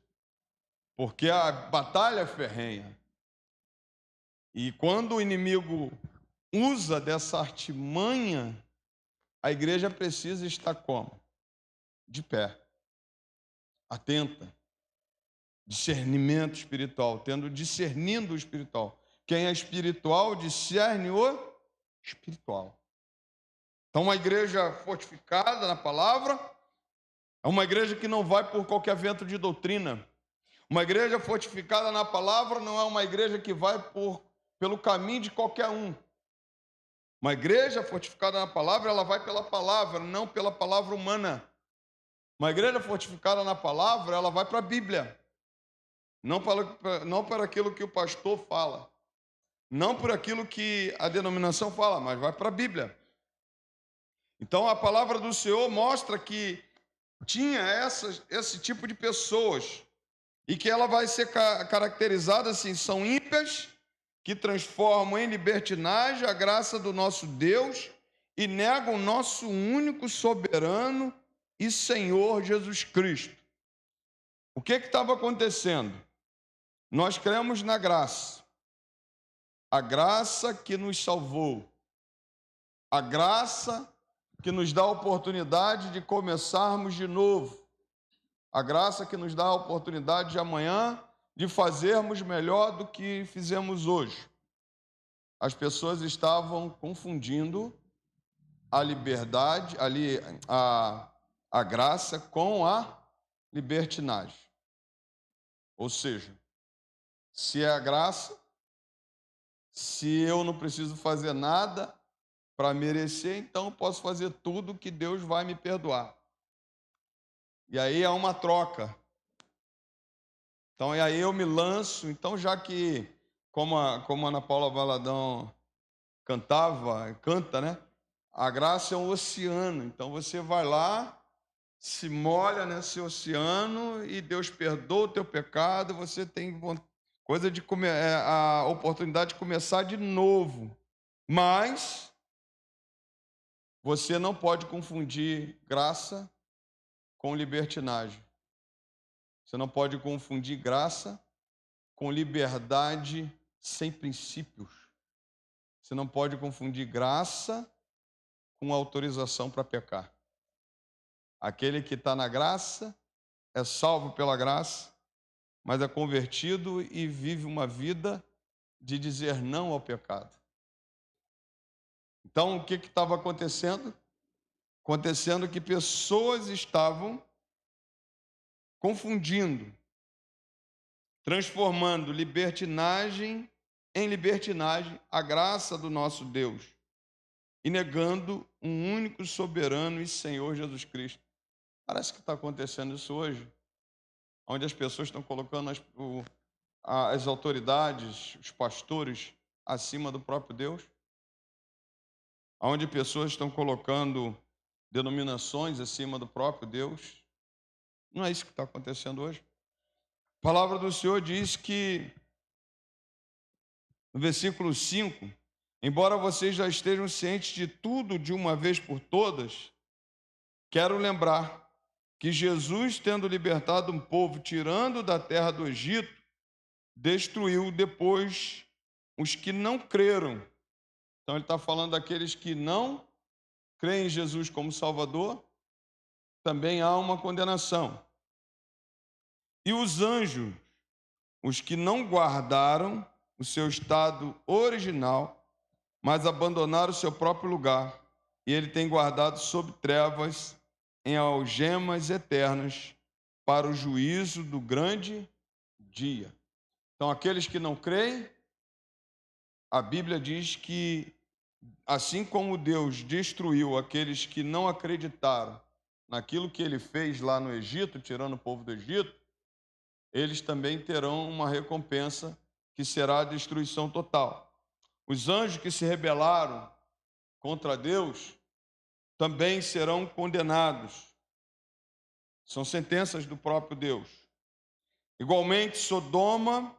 [SPEAKER 1] porque a batalha é ferrenha. E quando o inimigo usa dessa artimanha, a igreja precisa estar como? De pé, atenta, discernimento espiritual, discernindo o espiritual. Quem é espiritual discerne o espiritual. Então, uma igreja fortificada na palavra é uma igreja que não vai por qualquer vento de doutrina. Uma igreja fortificada na palavra não é uma igreja que vai pelo caminho de qualquer um. Uma igreja fortificada na palavra, ela vai pela palavra, não pela palavra humana. Uma igreja fortificada na palavra, ela vai para a Bíblia. Não para aquilo que o pastor fala. Não por aquilo que a denominação fala, mas vai para a Bíblia. Então, a palavra do Senhor mostra que tinha esse tipo de pessoas e que ela vai ser caracterizada assim, são ímpias que transformam em libertinagem a graça do nosso Deus e negam o nosso único soberano e Senhor Jesus Cristo. O que estava acontecendo? Nós cremos na graça, a graça que nos salvou, a graça que nos dá a oportunidade de começarmos de novo, a graça que nos dá a oportunidade de amanhã de fazermos melhor do que fizemos hoje. As pessoas estavam confundindo a liberdade, a graça com a libertinagem. Ou seja, se é a graça, se eu não preciso fazer nada para merecer, então eu posso fazer tudo que Deus vai me perdoar. E aí é uma troca. Então, e aí eu me lanço. Então, já que, como a Ana Paula Valadão canta, né? A graça é um oceano. Então, você vai lá, se molha nesse oceano e Deus perdoa o teu pecado. Você tem a oportunidade de começar de novo. Mas você não pode confundir graça com libertinagem. Você não pode confundir graça com liberdade sem princípios. Você não pode confundir graça com autorização para pecar. Aquele que está na graça é salvo pela graça, mas é convertido e vive uma vida de dizer não ao pecado. Então, o que estava acontecendo? Acontecendo que pessoas estavam confundindo, transformando libertinagem em libertinagem a graça do nosso Deus e negando um único soberano e Senhor Jesus Cristo. Parece que está acontecendo isso hoje, onde as pessoas estão colocando as autoridades, os pastores, acima do próprio Deus, onde pessoas estão colocando denominações acima do próprio Deus. Não é isso que está acontecendo hoje. A palavra do Senhor diz que, no versículo 5, embora vocês já estejam cientes de tudo de uma vez por todas, quero lembrar que Jesus, tendo libertado um povo, tirando da terra do Egito, destruiu depois os que não creram. Então ele está falando daqueles que não creem em Jesus como Salvador, também há uma condenação. E os anjos, os que não guardaram o seu estado original, mas abandonaram o seu próprio lugar, e ele tem guardado sob trevas em algemas eternas para o juízo do grande dia. Então, aqueles que não creem, a Bíblia diz que, assim como Deus destruiu aqueles que não acreditaram naquilo que ele fez lá no Egito, tirando o povo do Egito, eles também terão uma recompensa que será a destruição total. Os anjos que se rebelaram contra Deus também serão condenados. São sentenças do próprio Deus. Igualmente, Sodoma,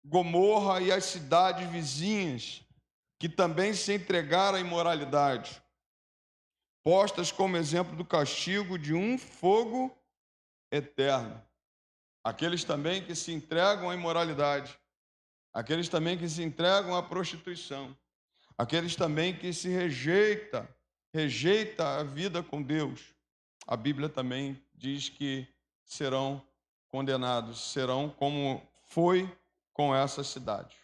[SPEAKER 1] Gomorra e as cidades vizinhas, que também se entregaram à imoralidade, postas como exemplo do castigo de um fogo eterno. Aqueles também que se entregam à imoralidade, aqueles também que se entregam à prostituição, aqueles também que se rejeita a vida com Deus, a Bíblia também diz que serão condenados, serão como foi com essa cidade.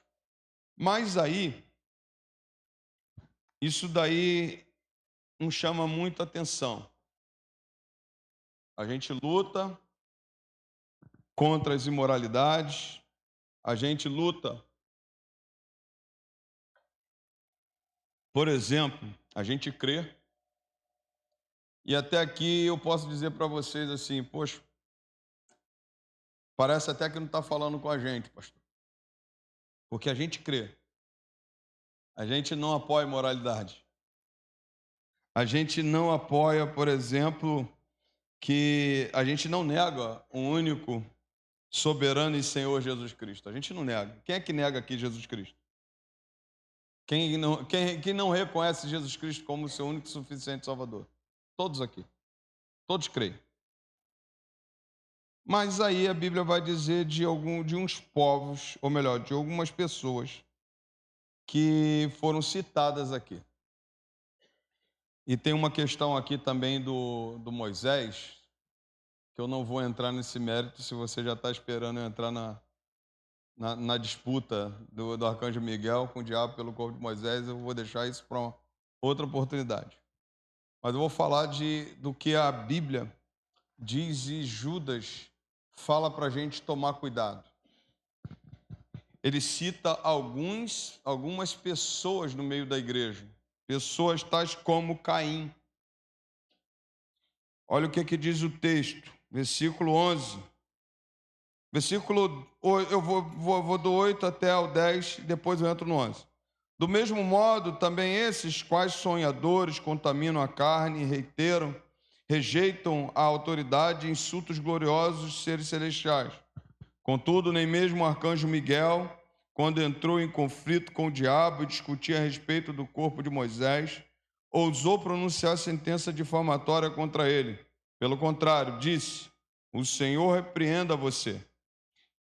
[SPEAKER 1] Mas aí, isso daí não chama muito atenção. A gente luta contra as imoralidades, a gente luta, por exemplo, a gente crê, e até aqui eu posso dizer para vocês assim, poxa, parece até que não está falando com a gente, pastor, porque a gente crê, a gente não apoia a imoralidade, a gente não apoia, por exemplo, que a gente não nega o único soberano e Senhor Jesus Cristo. A gente não nega. Quem é que nega aqui Jesus Cristo? Quem não reconhece Jesus Cristo como o seu único e suficiente Salvador? Todos aqui. Todos creem. Mas aí a Bíblia vai dizer de uns povos, ou melhor, de algumas pessoas que foram citadas aqui. E tem uma questão aqui também do Moisés, que eu não vou entrar nesse mérito se você já está esperando eu entrar na disputa do arcanjo Miguel com o diabo pelo corpo de Moisés. Eu vou deixar isso para outra oportunidade. Mas eu vou falar do que a Bíblia diz e Judas fala para a gente tomar cuidado. Ele cita algumas pessoas no meio da igreja, pessoas tais como Caim. Olha o que diz o texto, versículo 11. Eu vou do 8 até o 10, depois eu entro no 11. Do mesmo modo, também esses, quais sonhadores, contaminam a carne e rejeitam a autoridade e insultos gloriosos dos seres celestiais. Contudo, nem mesmo o arcanjo Miguel, quando entrou em conflito com o diabo e discutia a respeito do corpo de Moisés, ousou pronunciar sentença difamatória contra ele. Pelo contrário, disse: o Senhor repreenda você.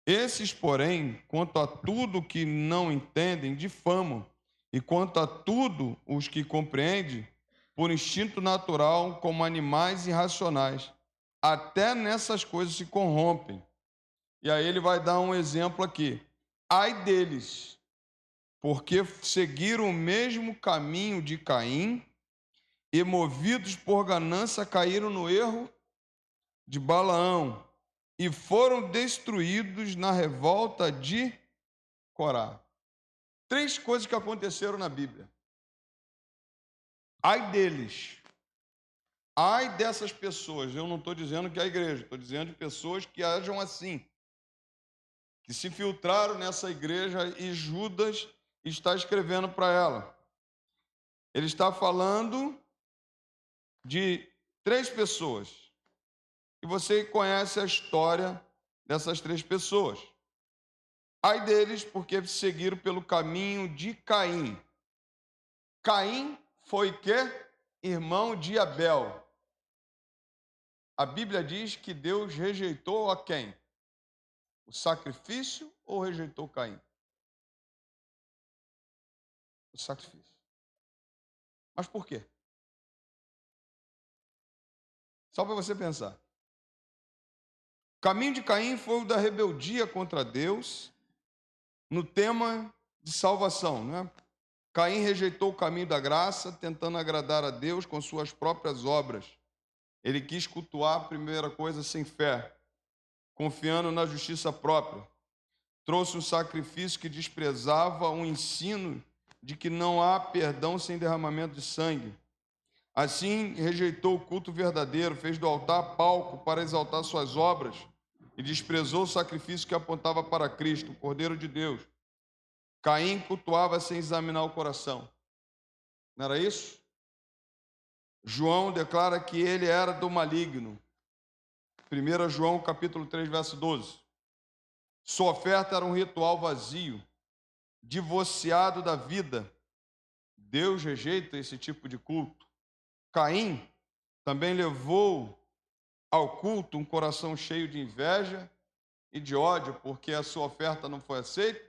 [SPEAKER 1] Esses, porém, quanto a tudo que não entendem, difamam, e quanto a tudo os que compreendem, por instinto natural, como animais irracionais, até nessas coisas se corrompem. E aí ele vai dar um exemplo aqui. Ai deles, porque seguiram o mesmo caminho de Caim e, movidos por ganância, caíram no erro de Balaão e foram destruídos na revolta de Corá. 3 coisas que aconteceram na Bíblia. Ai deles. Ai dessas pessoas. Eu não estou dizendo que é a igreja, estou dizendo de pessoas que ajam assim, que se filtraram nessa igreja e Judas está escrevendo para ela. Ele está falando de 3 pessoas. E você conhece a história dessas 3 pessoas. Ai deles, porque seguiram pelo caminho de Caim. Caim foi quê? Irmão de Abel. A Bíblia diz que Deus rejeitou a quem? O sacrifício ou rejeitou Caim? O sacrifício. Mas por quê? Só para você pensar. O caminho de Caim foi o da rebeldia contra Deus no tema de salvação, né? Caim rejeitou o caminho da graça, tentando agradar a Deus com suas próprias obras. Ele quis cultuar a primeira coisa sem fé, confiando na justiça própria. Trouxe um sacrifício que desprezava o ensino de que não há perdão sem derramamento de sangue. Assim, rejeitou o culto verdadeiro, fez do altar palco para exaltar suas obras e desprezou o sacrifício que apontava para Cristo, o Cordeiro de Deus. Caim cultuava sem examinar o coração. Não era isso? João declara que ele era do maligno. 1 João capítulo 3, verso 12. Sua oferta era um ritual vazio, divorciado da vida. Deus rejeita esse tipo de culto. Caim também levou ao culto um coração cheio de inveja e de ódio, porque a sua oferta não foi aceita,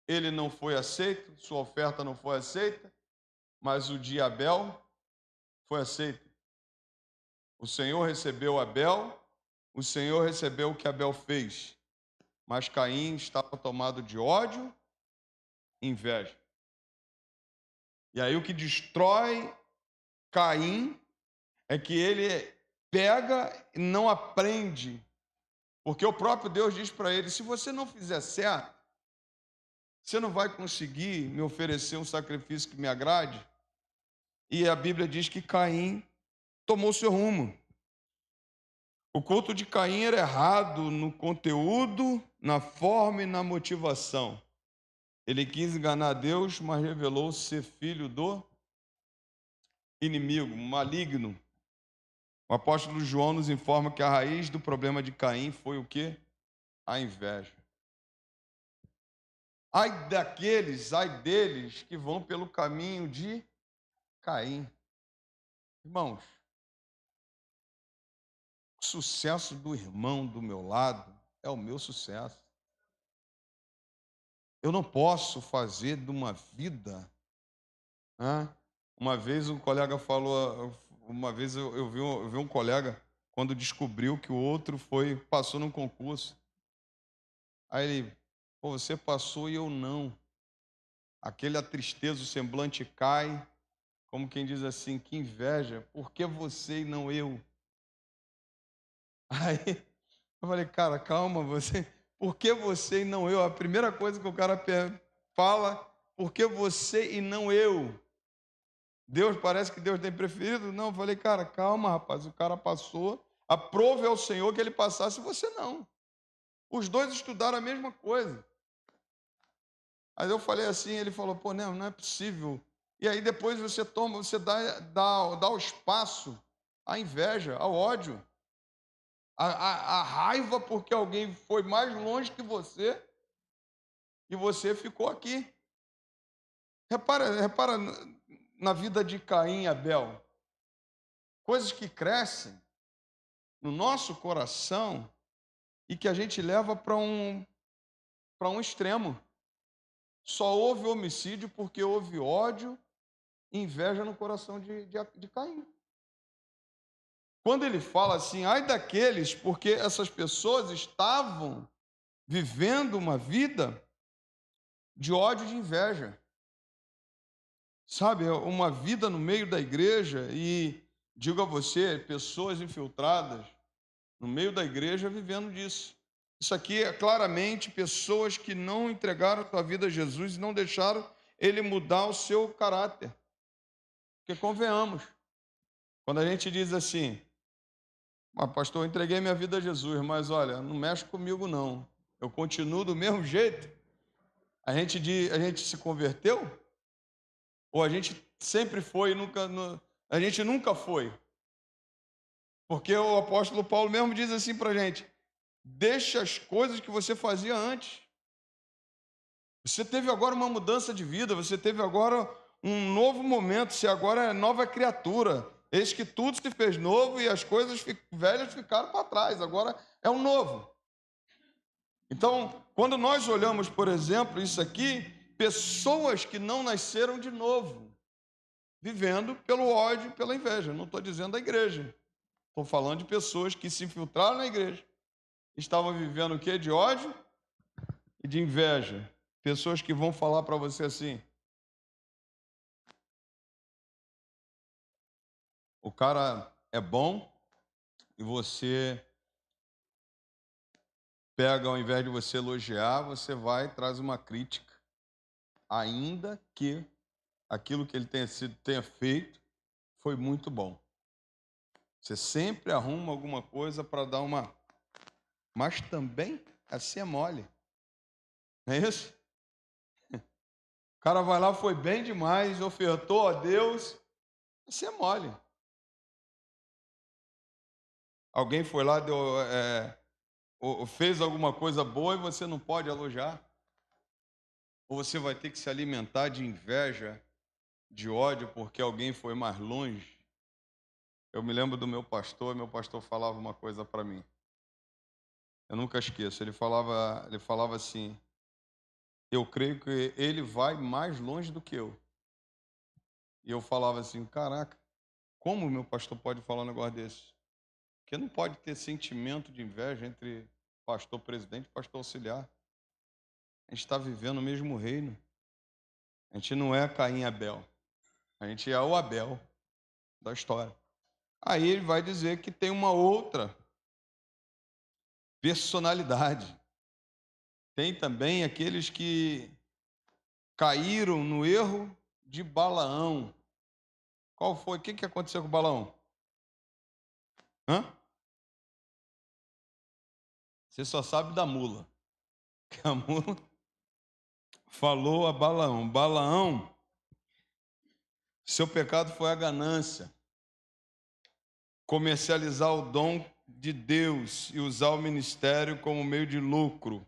[SPEAKER 1] ele não foi aceito, sua oferta não foi aceita, mas o de Abel foi aceito. O Senhor recebeu Abel, o Senhor recebeu o que Abel fez, mas Caim estava tomado de ódio e inveja. E aí o que destrói Caim é que ele pega e não aprende, porque o próprio Deus diz para ele: se você não fizer certo, você não vai conseguir me oferecer um sacrifício que me agrade. E a Bíblia diz que Caim tomou seu rumo. O culto de Caim era errado no conteúdo, na forma e na motivação. Ele quis enganar Deus, mas revelou ser filho do inimigo, maligno. O apóstolo João nos informa que a raiz do problema de Caim foi o quê? A inveja. Ai daqueles, ai deles que vão pelo caminho de Caim. Irmãos, o sucesso do irmão do meu lado é o meu sucesso. Eu não posso fazer de uma vida... Uma vez um colega falou, eu vi um colega quando descobriu que o outro passou num concurso. Aí ele, pô, você passou e eu não. A tristeza, o semblante cai, como quem diz assim, que inveja, por que você e não eu? Aí eu falei, cara, calma, por que você e não eu? A primeira coisa que o cara fala, por que você e não eu? Parece que Deus tem preferido? Não, eu falei, cara, calma, rapaz, o cara passou, aprove ao Senhor que ele passasse, você não. Os dois estudaram a mesma coisa. Aí eu falei assim, ele falou, pô, não é possível. E aí depois você dá o espaço à inveja, ao ódio, à raiva porque alguém foi mais longe que você e você ficou aqui. Repara na vida de Caim e Abel. Coisas que crescem no nosso coração e que a gente leva para um extremo. Só houve homicídio porque houve ódio e inveja no coração de Caim. quando ele fala assim, ai daqueles, porque essas pessoas estavam vivendo uma vida de ódio e de inveja. Sabe, uma vida no meio da igreja e, digo a você, pessoas infiltradas no meio da igreja vivendo disso. Isso aqui é claramente pessoas que não entregaram a sua vida a Jesus e não deixaram ele mudar o seu caráter. Porque convenhamos, quando a gente diz assim, pastor, eu entreguei minha vida a Jesus, mas olha, não mexe comigo não, eu continuo do mesmo jeito. A gente se converteu? Ou a gente sempre foi e a gente nunca foi? Porque o apóstolo Paulo mesmo diz assim para a gente, deixa as coisas que você fazia antes. Você teve agora uma mudança de vida, você teve agora um novo momento, você agora é nova criatura. Eis que tudo se fez novo e as coisas velhas ficaram para trás, agora é um novo. Então, quando nós olhamos, por exemplo, isso aqui, pessoas que não nasceram de novo, vivendo pelo ódio e pela inveja. Não estou dizendo da igreja, estou falando de pessoas que se infiltraram na igreja, estavam vivendo o quê? De ódio e de inveja. Pessoas que vão falar para você assim, o cara é bom e você pega, ao invés de você elogiar, você vai e traz uma crítica, ainda que aquilo que ele tenha feito foi muito bom. Você sempre arruma alguma coisa para dar uma... Mas também assim é mole. Não é isso? O cara vai lá, foi bem demais, ofertou a Deus. Assim é mole. Alguém foi lá, fez alguma coisa boa e você não pode elogiar. Ou você vai ter que se alimentar de inveja, de ódio, porque alguém foi mais longe. Eu me lembro do meu pastor falava uma coisa para mim. Eu nunca esqueço, ele falava assim, eu creio que ele vai mais longe do que eu. E eu falava assim, caraca, como o meu pastor pode falar um negócio desse? Porque não pode ter sentimento de inveja entre pastor presidente e pastor auxiliar. A gente está vivendo o mesmo reino. A gente não é Caim e Abel. A gente é o Abel da história. Aí ele vai dizer que tem uma outra personalidade. Tem também aqueles que caíram no erro de Balaão. Qual foi? O que aconteceu com Balaão? Você só sabe da mula. Que a mula falou a Balaão. Balaão, seu pecado foi a ganância. Comercializar o dom de Deus e usar o ministério como meio de lucro.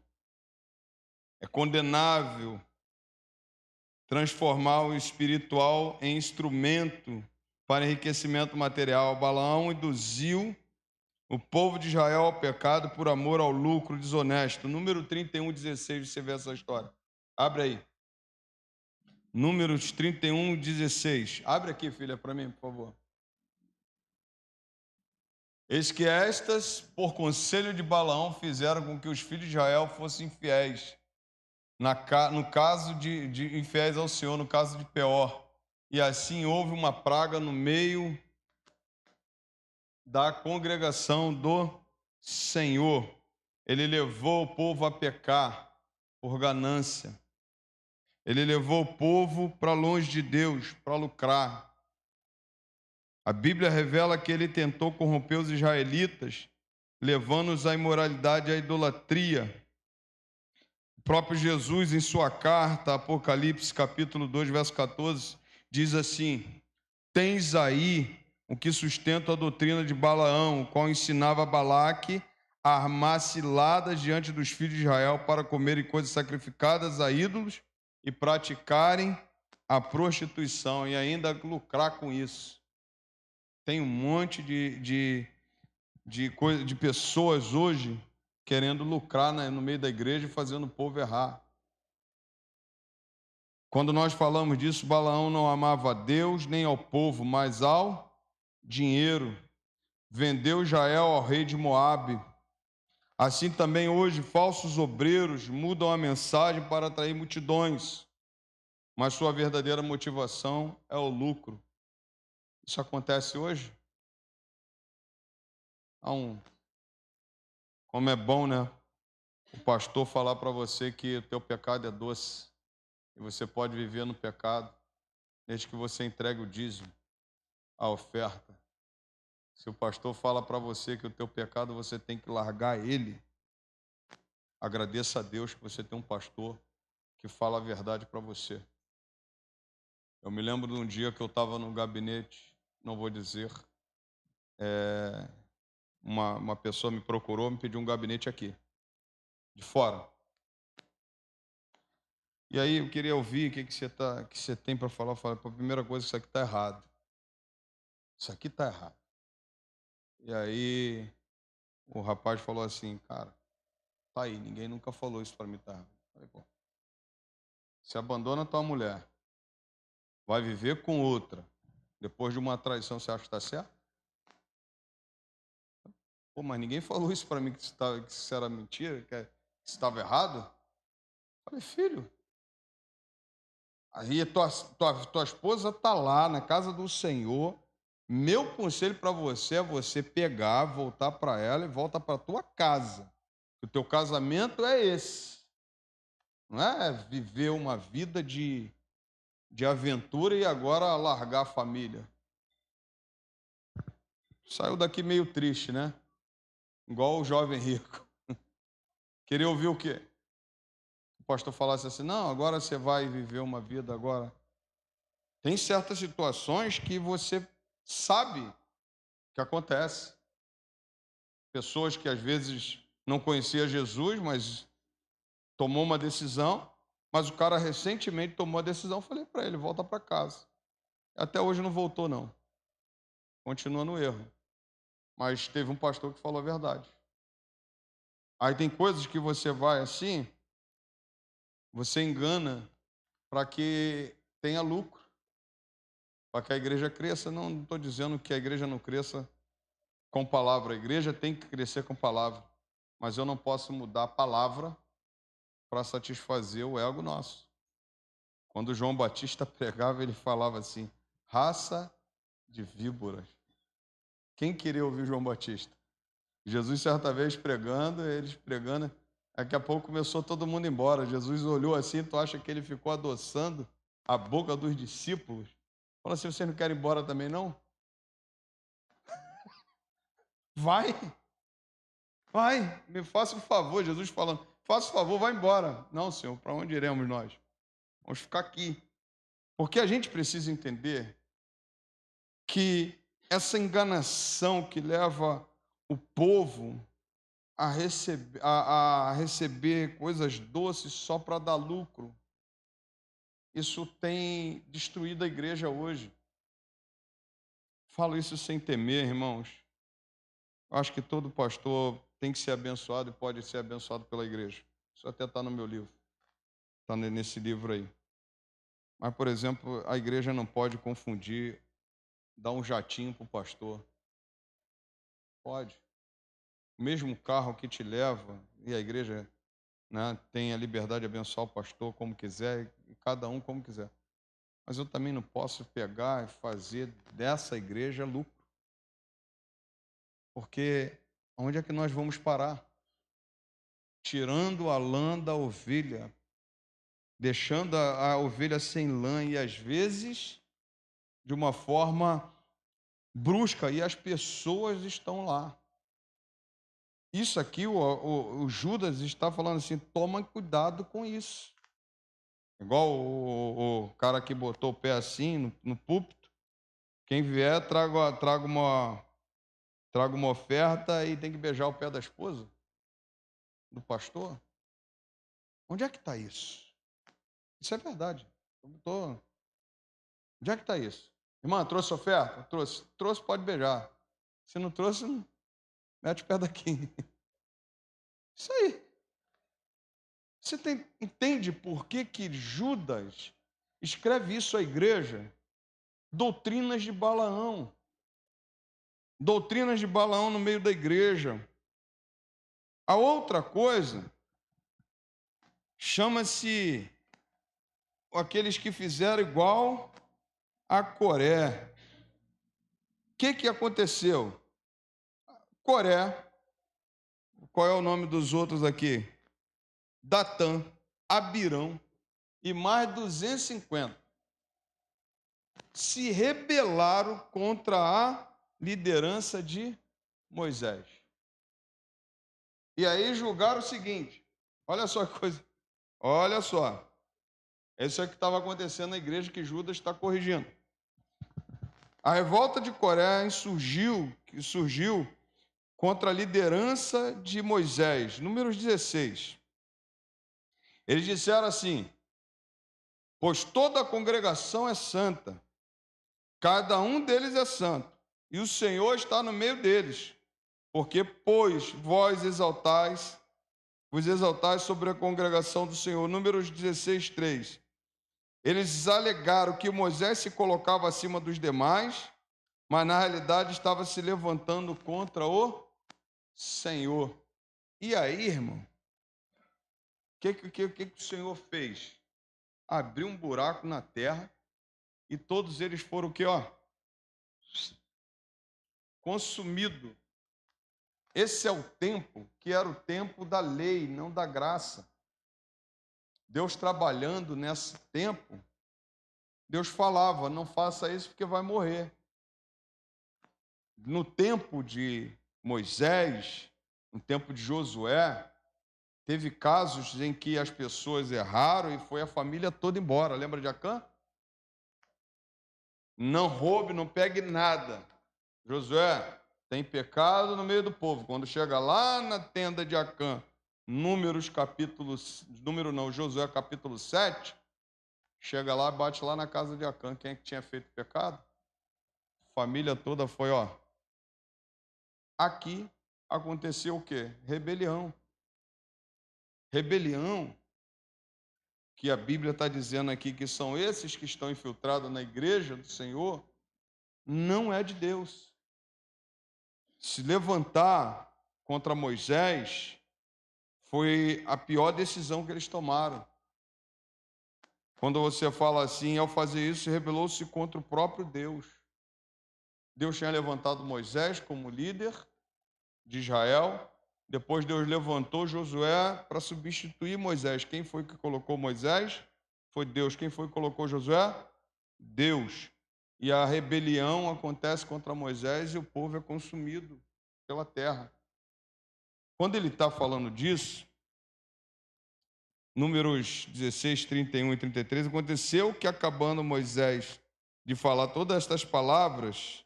[SPEAKER 1] É condenável transformar o espiritual em instrumento para enriquecimento material. Balaão induziu o povo de Israel ao pecado por amor ao lucro desonesto. Número 31:16, você vê essa história. Abre aí. Números 31:16. Abre aqui, filha, para mim, por favor. Eis que estas, por conselho de Balaão, fizeram com que os filhos de Israel fossem infiéis. No caso de infiéis ao Senhor, no caso de Peor. E assim houve uma praga no meio da congregação do Senhor. Ele levou o povo a pecar por ganância. Ele levou o povo para longe de Deus, para lucrar. A Bíblia revela que ele tentou corromper os israelitas, levando-os à imoralidade e à idolatria. O próprio Jesus, em sua carta, Apocalipse, capítulo 2, verso 14, diz assim, tens aí o que sustenta a doutrina de Balaão, o qual ensinava a Balaque a armar ciladas diante dos filhos de Israel para comerem coisas sacrificadas a ídolos e praticarem a prostituição e ainda lucrar com isso. Tem um monte de pessoas hoje querendo lucrar no meio da igreja e fazendo o povo errar. Quando nós falamos disso, Balaão não amava a Deus nem ao povo, mas ao dinheiro. vendeu Israel ao rei de Moabe. Assim também hoje falsos obreiros mudam a mensagem para atrair multidões, mas sua verdadeira motivação é o lucro. Isso acontece hoje? Como é bom, né? O pastor falar para você que o teu pecado é doce e você pode viver no pecado desde que você entregue o dízimo, a oferta. Se o pastor fala para você que o teu pecado você tem que largar ele, agradeça a Deus que você tem um pastor que fala a verdade para você. Eu me lembro de um dia que eu estava no gabinete, não vou dizer, uma pessoa me procurou, me pediu um gabinete aqui, de fora. E aí eu queria ouvir o que você tem para falar. Eu falei, a primeira coisa, isso aqui está errado. Isso aqui está errado. E aí o rapaz falou assim, cara, tá aí, ninguém nunca falou isso para mim, tá errado. Eu falei, pô, você abandona a tua mulher, vai viver com outra, depois de uma traição, você acha que está certo? Pô, mas ninguém falou isso para mim, que isso era mentira, que isso estava errado. Eu falei, filho, aí tua esposa está lá na casa do Senhor. Meu conselho para você é você pegar, voltar para ela e volta para tua casa. O teu casamento é esse. Não é viver uma vida de aventura e agora largar a família. Saiu daqui meio triste, né? Igual o jovem rico. Queria ouvir o quê? O pastor falasse assim, não, agora você vai viver uma vida agora. Tem certas situações que você sabe que acontece. Pessoas que às vezes não conheciam Jesus, mas tomou uma decisão, mas o cara recentemente tomou a decisão, eu falei para ele, volta para casa. Até hoje não voltou, não. Continua no erro. Mas teve um pastor que falou a verdade. Aí tem coisas que você vai assim, você engana para que tenha lucro, para que a igreja cresça. Não estou dizendo que a igreja não cresça com palavra. A igreja tem que crescer com palavra. Mas eu não posso mudar a palavra para satisfazer o ego nosso. Quando João Batista pregava, ele falava assim, raça de víboras. Quem queria ouvir João Batista? Jesus, certa vez, pregando, eles pregando, daqui a pouco começou todo mundo embora. Jesus olhou assim, tu acha que ele ficou adoçando a boca dos discípulos? Falou assim, vocês não querem ir embora também, não? Vai, me faça um favor, Jesus falando, faça um favor, vai embora. Não, Senhor, para onde iremos nós? Vamos ficar aqui. Porque a gente precisa entender que essa enganação que leva o povo a receber coisas doces só para dar lucro, isso tem destruído a igreja hoje. Falo isso sem temer, irmãos. Eu acho que todo pastor tem que ser abençoado e pode ser abençoado pela igreja. Isso até está no meu livro. Está nesse livro aí. Mas, por exemplo, a igreja não pode confundir, dar um jatinho para o pastor. Pode. O mesmo carro que te leva, e a igreja, né, tem a liberdade de abençoar o pastor como quiser, e cada um como quiser. Mas eu também não posso pegar e fazer dessa igreja lucro. Porque onde é que nós vamos parar? Tirando a lã da ovelha, deixando a ovelha sem lã e às vezes de uma forma brusca, e as pessoas estão lá. Isso aqui, o Judas está falando assim, toma cuidado com isso. Igual o cara que botou o pé assim no púlpito, quem vier traga uma oferta e tem que beijar o pé da esposa, do pastor. Onde é que está isso? Isso é verdade. Onde é que está isso? Irmã, trouxe oferta? Trouxe. Trouxe, pode beijar. Se não trouxe, mete o pé daqui. Isso aí. Você entende por que Judas escreve isso à igreja? Doutrinas de Balaão. doutrinas de Balaão no meio da igreja. A outra coisa chama-se aqueles que fizeram igual a Coré. O que aconteceu? Coré, qual é o nome dos outros aqui? Datã, Abirão e mais 250 se rebelaram contra a liderança de Moisés. E aí julgaram o seguinte, olha só que coisa, olha só, isso é o que estava acontecendo na igreja que Judas está corrigindo. A revolta de Coré surgiu contra a liderança de Moisés, Números 16. Eles disseram assim, pois toda a congregação é santa, cada um deles é santo, e o Senhor está no meio deles, porque, pois, vos exaltais sobre a congregação do Senhor. Números 16, 3. Eles alegaram que Moisés se colocava acima dos demais, mas na realidade estava se levantando contra o Senhor. E aí, irmão, o que o Senhor fez? Abriu um buraco na terra e todos eles foram o quê? Consumidos. Esse é o tempo que era o tempo da lei, não da graça. Deus trabalhando nesse tempo, Deus falava, não faça isso porque vai morrer. No tempo de Moisés, no tempo de Josué, teve casos em que as pessoas erraram e foi a família toda embora. Lembra de Acã? Não roube, não pegue nada. Josué, tem pecado no meio do povo. Quando chega lá na tenda de Acã, Josué capítulo 7, chega lá, bate lá na casa de Acã. Quem é que tinha feito pecado? A família toda foi, Aqui aconteceu o quê? Rebelião. Rebelião, que a Bíblia está dizendo aqui que são esses que estão infiltrados na igreja do Senhor, não é de Deus. Se levantar contra Moisés foi a pior decisão que eles tomaram. Quando você fala assim, ao fazer isso, rebelou-se contra o próprio Deus. Deus tinha levantado Moisés como líder de Israel. Depois Deus levantou Josué para substituir Moisés. Quem foi que colocou Moisés? Foi Deus. Quem foi que colocou Josué? Deus. E a rebelião acontece contra Moisés e o povo é consumido pela terra. Quando ele está falando disso, Números 16, 31 e 33, aconteceu que, acabando Moisés de falar todas estas palavras,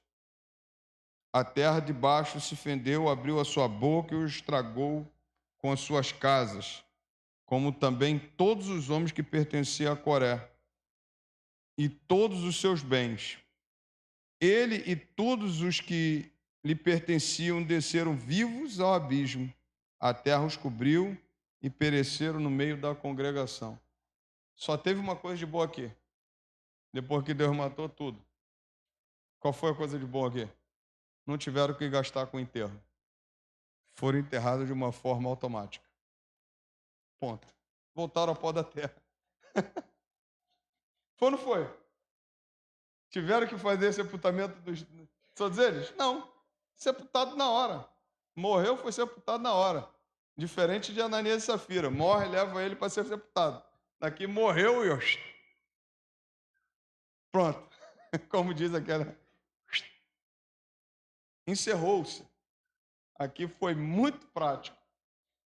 [SPEAKER 1] a terra de baixo se fendeu, abriu a sua boca e o estragou com as suas casas, como também todos os homens que pertenciam a Coré, e todos os seus bens. Ele e todos os que lhe pertenciam desceram vivos ao abismo. A terra os cobriu e pereceram no meio da congregação. Só teve uma coisa de boa aqui, depois que Deus matou tudo. Qual foi a coisa de boa aqui? Não tiveram que gastar com enterro. Foram enterrados de uma forma automática. Ponto. Voltaram ao pó da terra. Foi ou não foi? Tiveram que fazer sepultamento dos todos eles? Não. Sepultado na hora. Morreu, foi sepultado na hora. Diferente de Ananias e Safira. Morre, leva ele para ser sepultado. Daqui morreu e pronto. Como diz aquela. Encerrou-se. Aqui foi muito prático.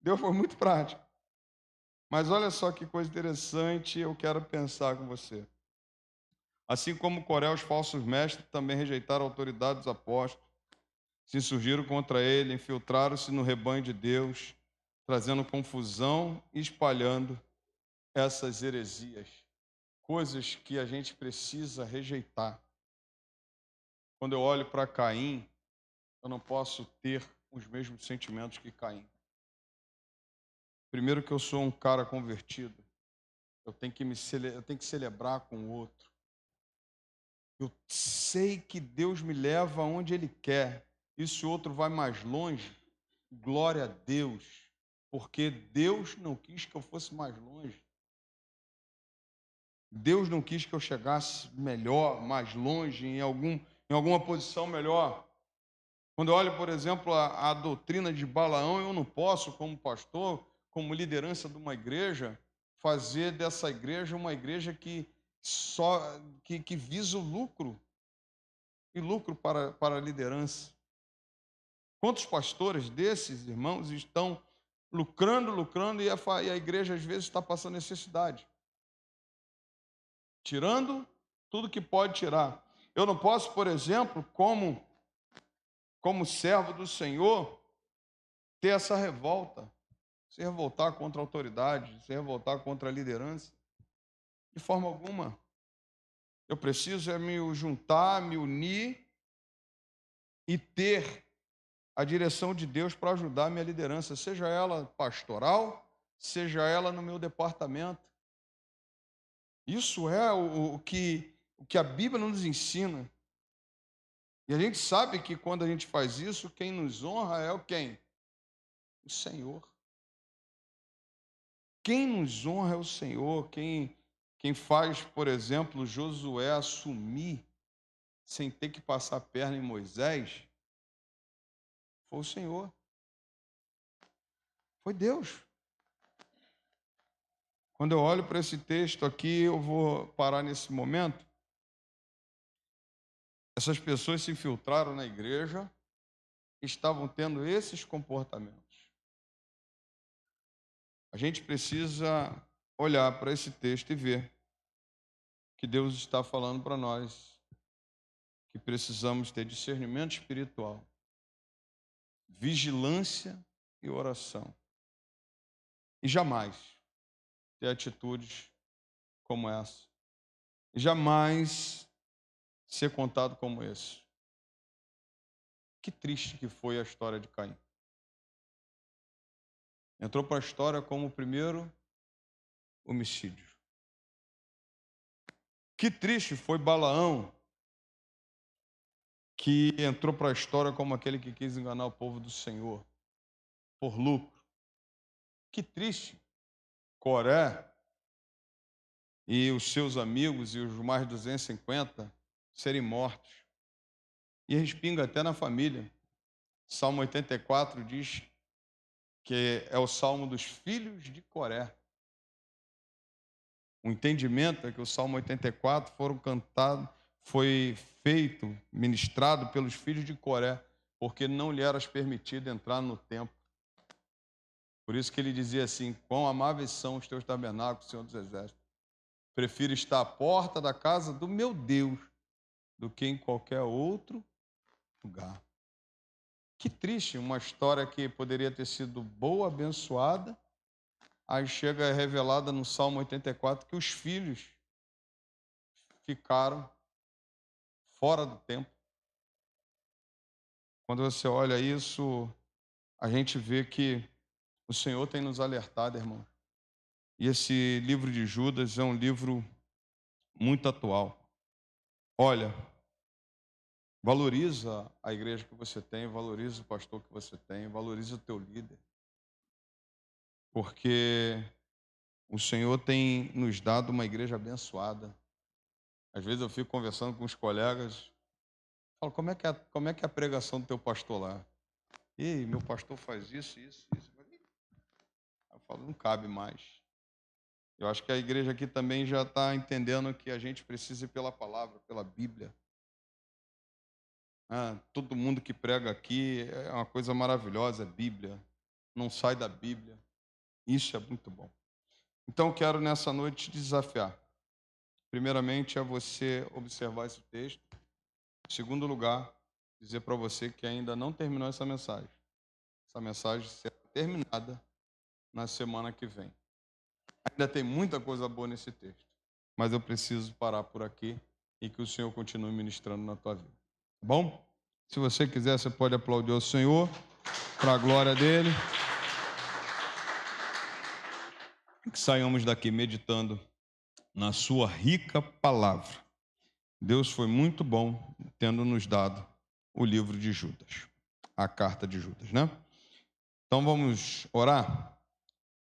[SPEAKER 1] Deus foi muito prático. Mas olha só que coisa interessante, eu quero pensar com você. Assim como Coré, os falsos mestres também rejeitaram a autoridade dos apóstolos, se insurgiram contra ele, infiltraram-se no rebanho de Deus, trazendo confusão e espalhando essas heresias, coisas que a gente precisa rejeitar. Quando eu olho para Caim, eu não posso ter os mesmos sentimentos que Caim. Primeiro que eu sou um cara convertido, eu tenho que celebrar com o outro. Eu sei que Deus me leva aonde Ele quer. E se o outro vai mais longe, glória a Deus, porque Deus não quis que eu fosse mais longe. Deus não quis que eu chegasse melhor, mais longe, em alguma posição melhor. Quando eu olho, por exemplo, a doutrina de Balaão, eu não posso, como pastor, como liderança de uma igreja, fazer dessa igreja uma igreja que visa o lucro, e lucro para a liderança. Quantos pastores desses, irmãos, estão lucrando, e a igreja às vezes está passando necessidade, tirando tudo que pode tirar. Eu não posso, por exemplo, como servo do Senhor, ter essa revolta, se revoltar contra a autoridade, se revoltar contra a liderança, de forma alguma. Eu preciso me juntar, me unir e ter a direção de Deus para ajudar a minha liderança, seja ela pastoral, seja ela no meu departamento. Isso é o que a Bíblia nos ensina. E a gente sabe que quando a gente faz isso, quem nos honra é quem? O Senhor. Quem nos honra é o Senhor. Quem faz, por exemplo, Josué assumir, sem ter que passar a perna em Moisés, foi o Senhor. Foi Deus. Quando eu olho para esse texto aqui, eu vou parar nesse momento. Essas pessoas se infiltraram na igreja, estavam tendo esses comportamentos. A gente precisa olhar para esse texto e ver que Deus está falando para nós, que precisamos ter discernimento espiritual, vigilância e oração. E jamais ter atitudes como essa. E jamais ser contado como esse. Que triste que foi a história de Caim. Entrou para a história como o primeiro homicídio. Que triste foi Balaão, que entrou para a história como aquele que quis enganar o povo do Senhor por lucro. Que triste Coré e os seus amigos e os mais 250 serem mortos. E respinga até na família. Salmo 84 diz que é o salmo dos filhos de Coré. O entendimento é que o Salmo 84 foi feito, ministrado pelos filhos de Coré, porque não lhe era permitido entrar no templo. Por isso que ele dizia assim: quão amáveis são os teus tabernáculos, Senhor dos Exércitos. Prefiro estar à porta da casa do meu Deus do que em qualquer outro lugar. Que triste, uma história que poderia ter sido boa, abençoada, aí chega revelada no Salmo 84 que os filhos ficaram fora do templo. Quando você olha isso, a gente vê que o Senhor tem nos alertado, irmão. E esse livro de Judas é um livro muito atual. Olha, valoriza a igreja que você tem, valoriza o pastor que você tem, valoriza o teu líder. Porque o Senhor tem nos dado uma igreja abençoada. Às vezes eu fico conversando com os colegas, falo, como é que é a pregação do teu pastor lá? Ei, meu pastor faz isso. Eu falo, não cabe mais. Eu acho que a igreja aqui também já está entendendo que a gente precisa ir pela palavra, pela Bíblia. Todo mundo que prega aqui é uma coisa maravilhosa, é Bíblia. Não sai da Bíblia. Isso é muito bom. Então, quero nessa noite te desafiar. Primeiramente, é você observar esse texto. Em segundo lugar, dizer para você que ainda não terminou essa mensagem. Essa mensagem será terminada na semana que vem. Ainda tem muita coisa boa nesse texto, mas eu preciso parar por aqui e que o Senhor continue ministrando na tua vida. Tá bom? Se você quiser, você pode aplaudir o Senhor para a glória dele. E que saiamos daqui meditando na sua rica palavra. Deus foi muito bom tendo nos dado o livro de Judas. a carta de Judas, né? Então vamos orar?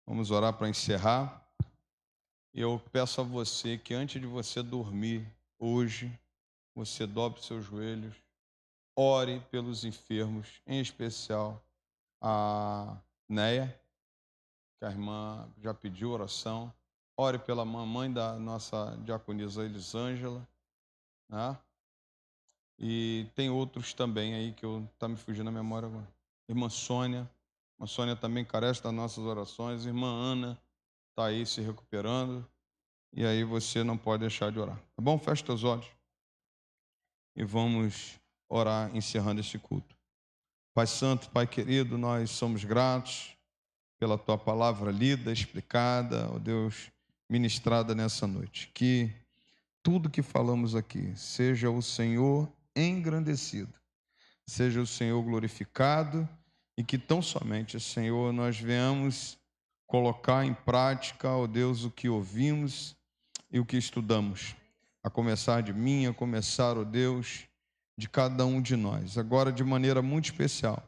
[SPEAKER 1] Vamos orar para encerrar. Eu peço a você que antes de você dormir hoje, você dobre seus joelhos, ore pelos enfermos, em especial a Neia, que a irmã já pediu oração. Ore pela mamãe da nossa diaconisa Elisângela, né? E tem outros também aí que está me fugindo a memória agora. Irmã Sônia também carece das nossas orações. Irmã Ana está aí se recuperando. E aí você não pode deixar de orar. Tá bom? Feche teus olhos. E vamos orar encerrando este culto. Pai Santo, Pai querido, nós somos gratos pela Tua palavra lida, explicada, ó Deus, ministrada nessa noite. Que tudo que falamos aqui seja o Senhor engrandecido, seja o Senhor glorificado e que tão somente, Senhor, nós venhamos colocar em prática, ó Deus, o que ouvimos e o que estudamos, a começar de mim, a começar, ó Deus, de cada um de nós. Agora, de maneira muito especial,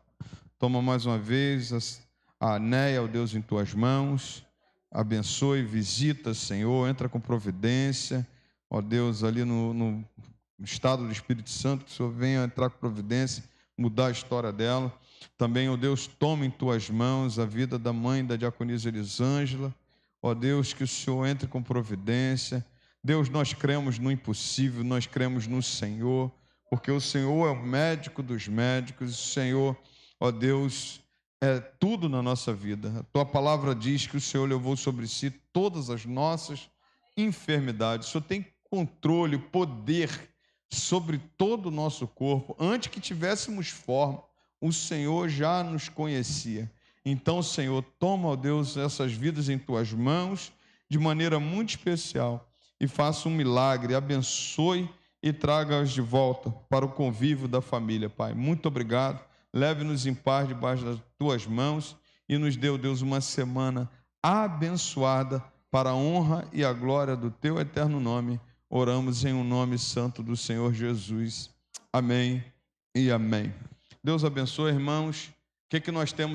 [SPEAKER 1] toma mais uma vez a Neia, ó Deus, em Tuas mãos, abençoe, visita, Senhor, entra com providência, ó Deus, ali no estado do Espírito Santo, que o Senhor venha entrar com providência, mudar a história dela. Também, ó Deus, toma em Tuas mãos a vida da mãe da diaconisa Elisângela. Ó Deus, que o Senhor entre com providência. Deus, nós cremos no impossível, nós cremos no Senhor, porque o Senhor é o médico dos médicos, o Senhor, ó Deus, é tudo na nossa vida. A Tua palavra diz que o Senhor levou sobre si todas as nossas enfermidades. O Senhor tem controle, poder sobre todo o nosso corpo. Antes que tivéssemos forma, o Senhor já nos conhecia. Então, Senhor, toma, ó Deus, essas vidas em Tuas mãos de maneira muito especial e faça um milagre, abençoe e traga-as de volta para o convívio da família, Pai. Muito obrigado. Leve-nos em paz debaixo das Tuas mãos e nos dê, ó Deus, uma semana abençoada para a honra e a glória do Teu eterno nome. Oramos em um nome santo do Senhor Jesus. Amém e amém. Deus abençoe, irmãos. O que nós temos?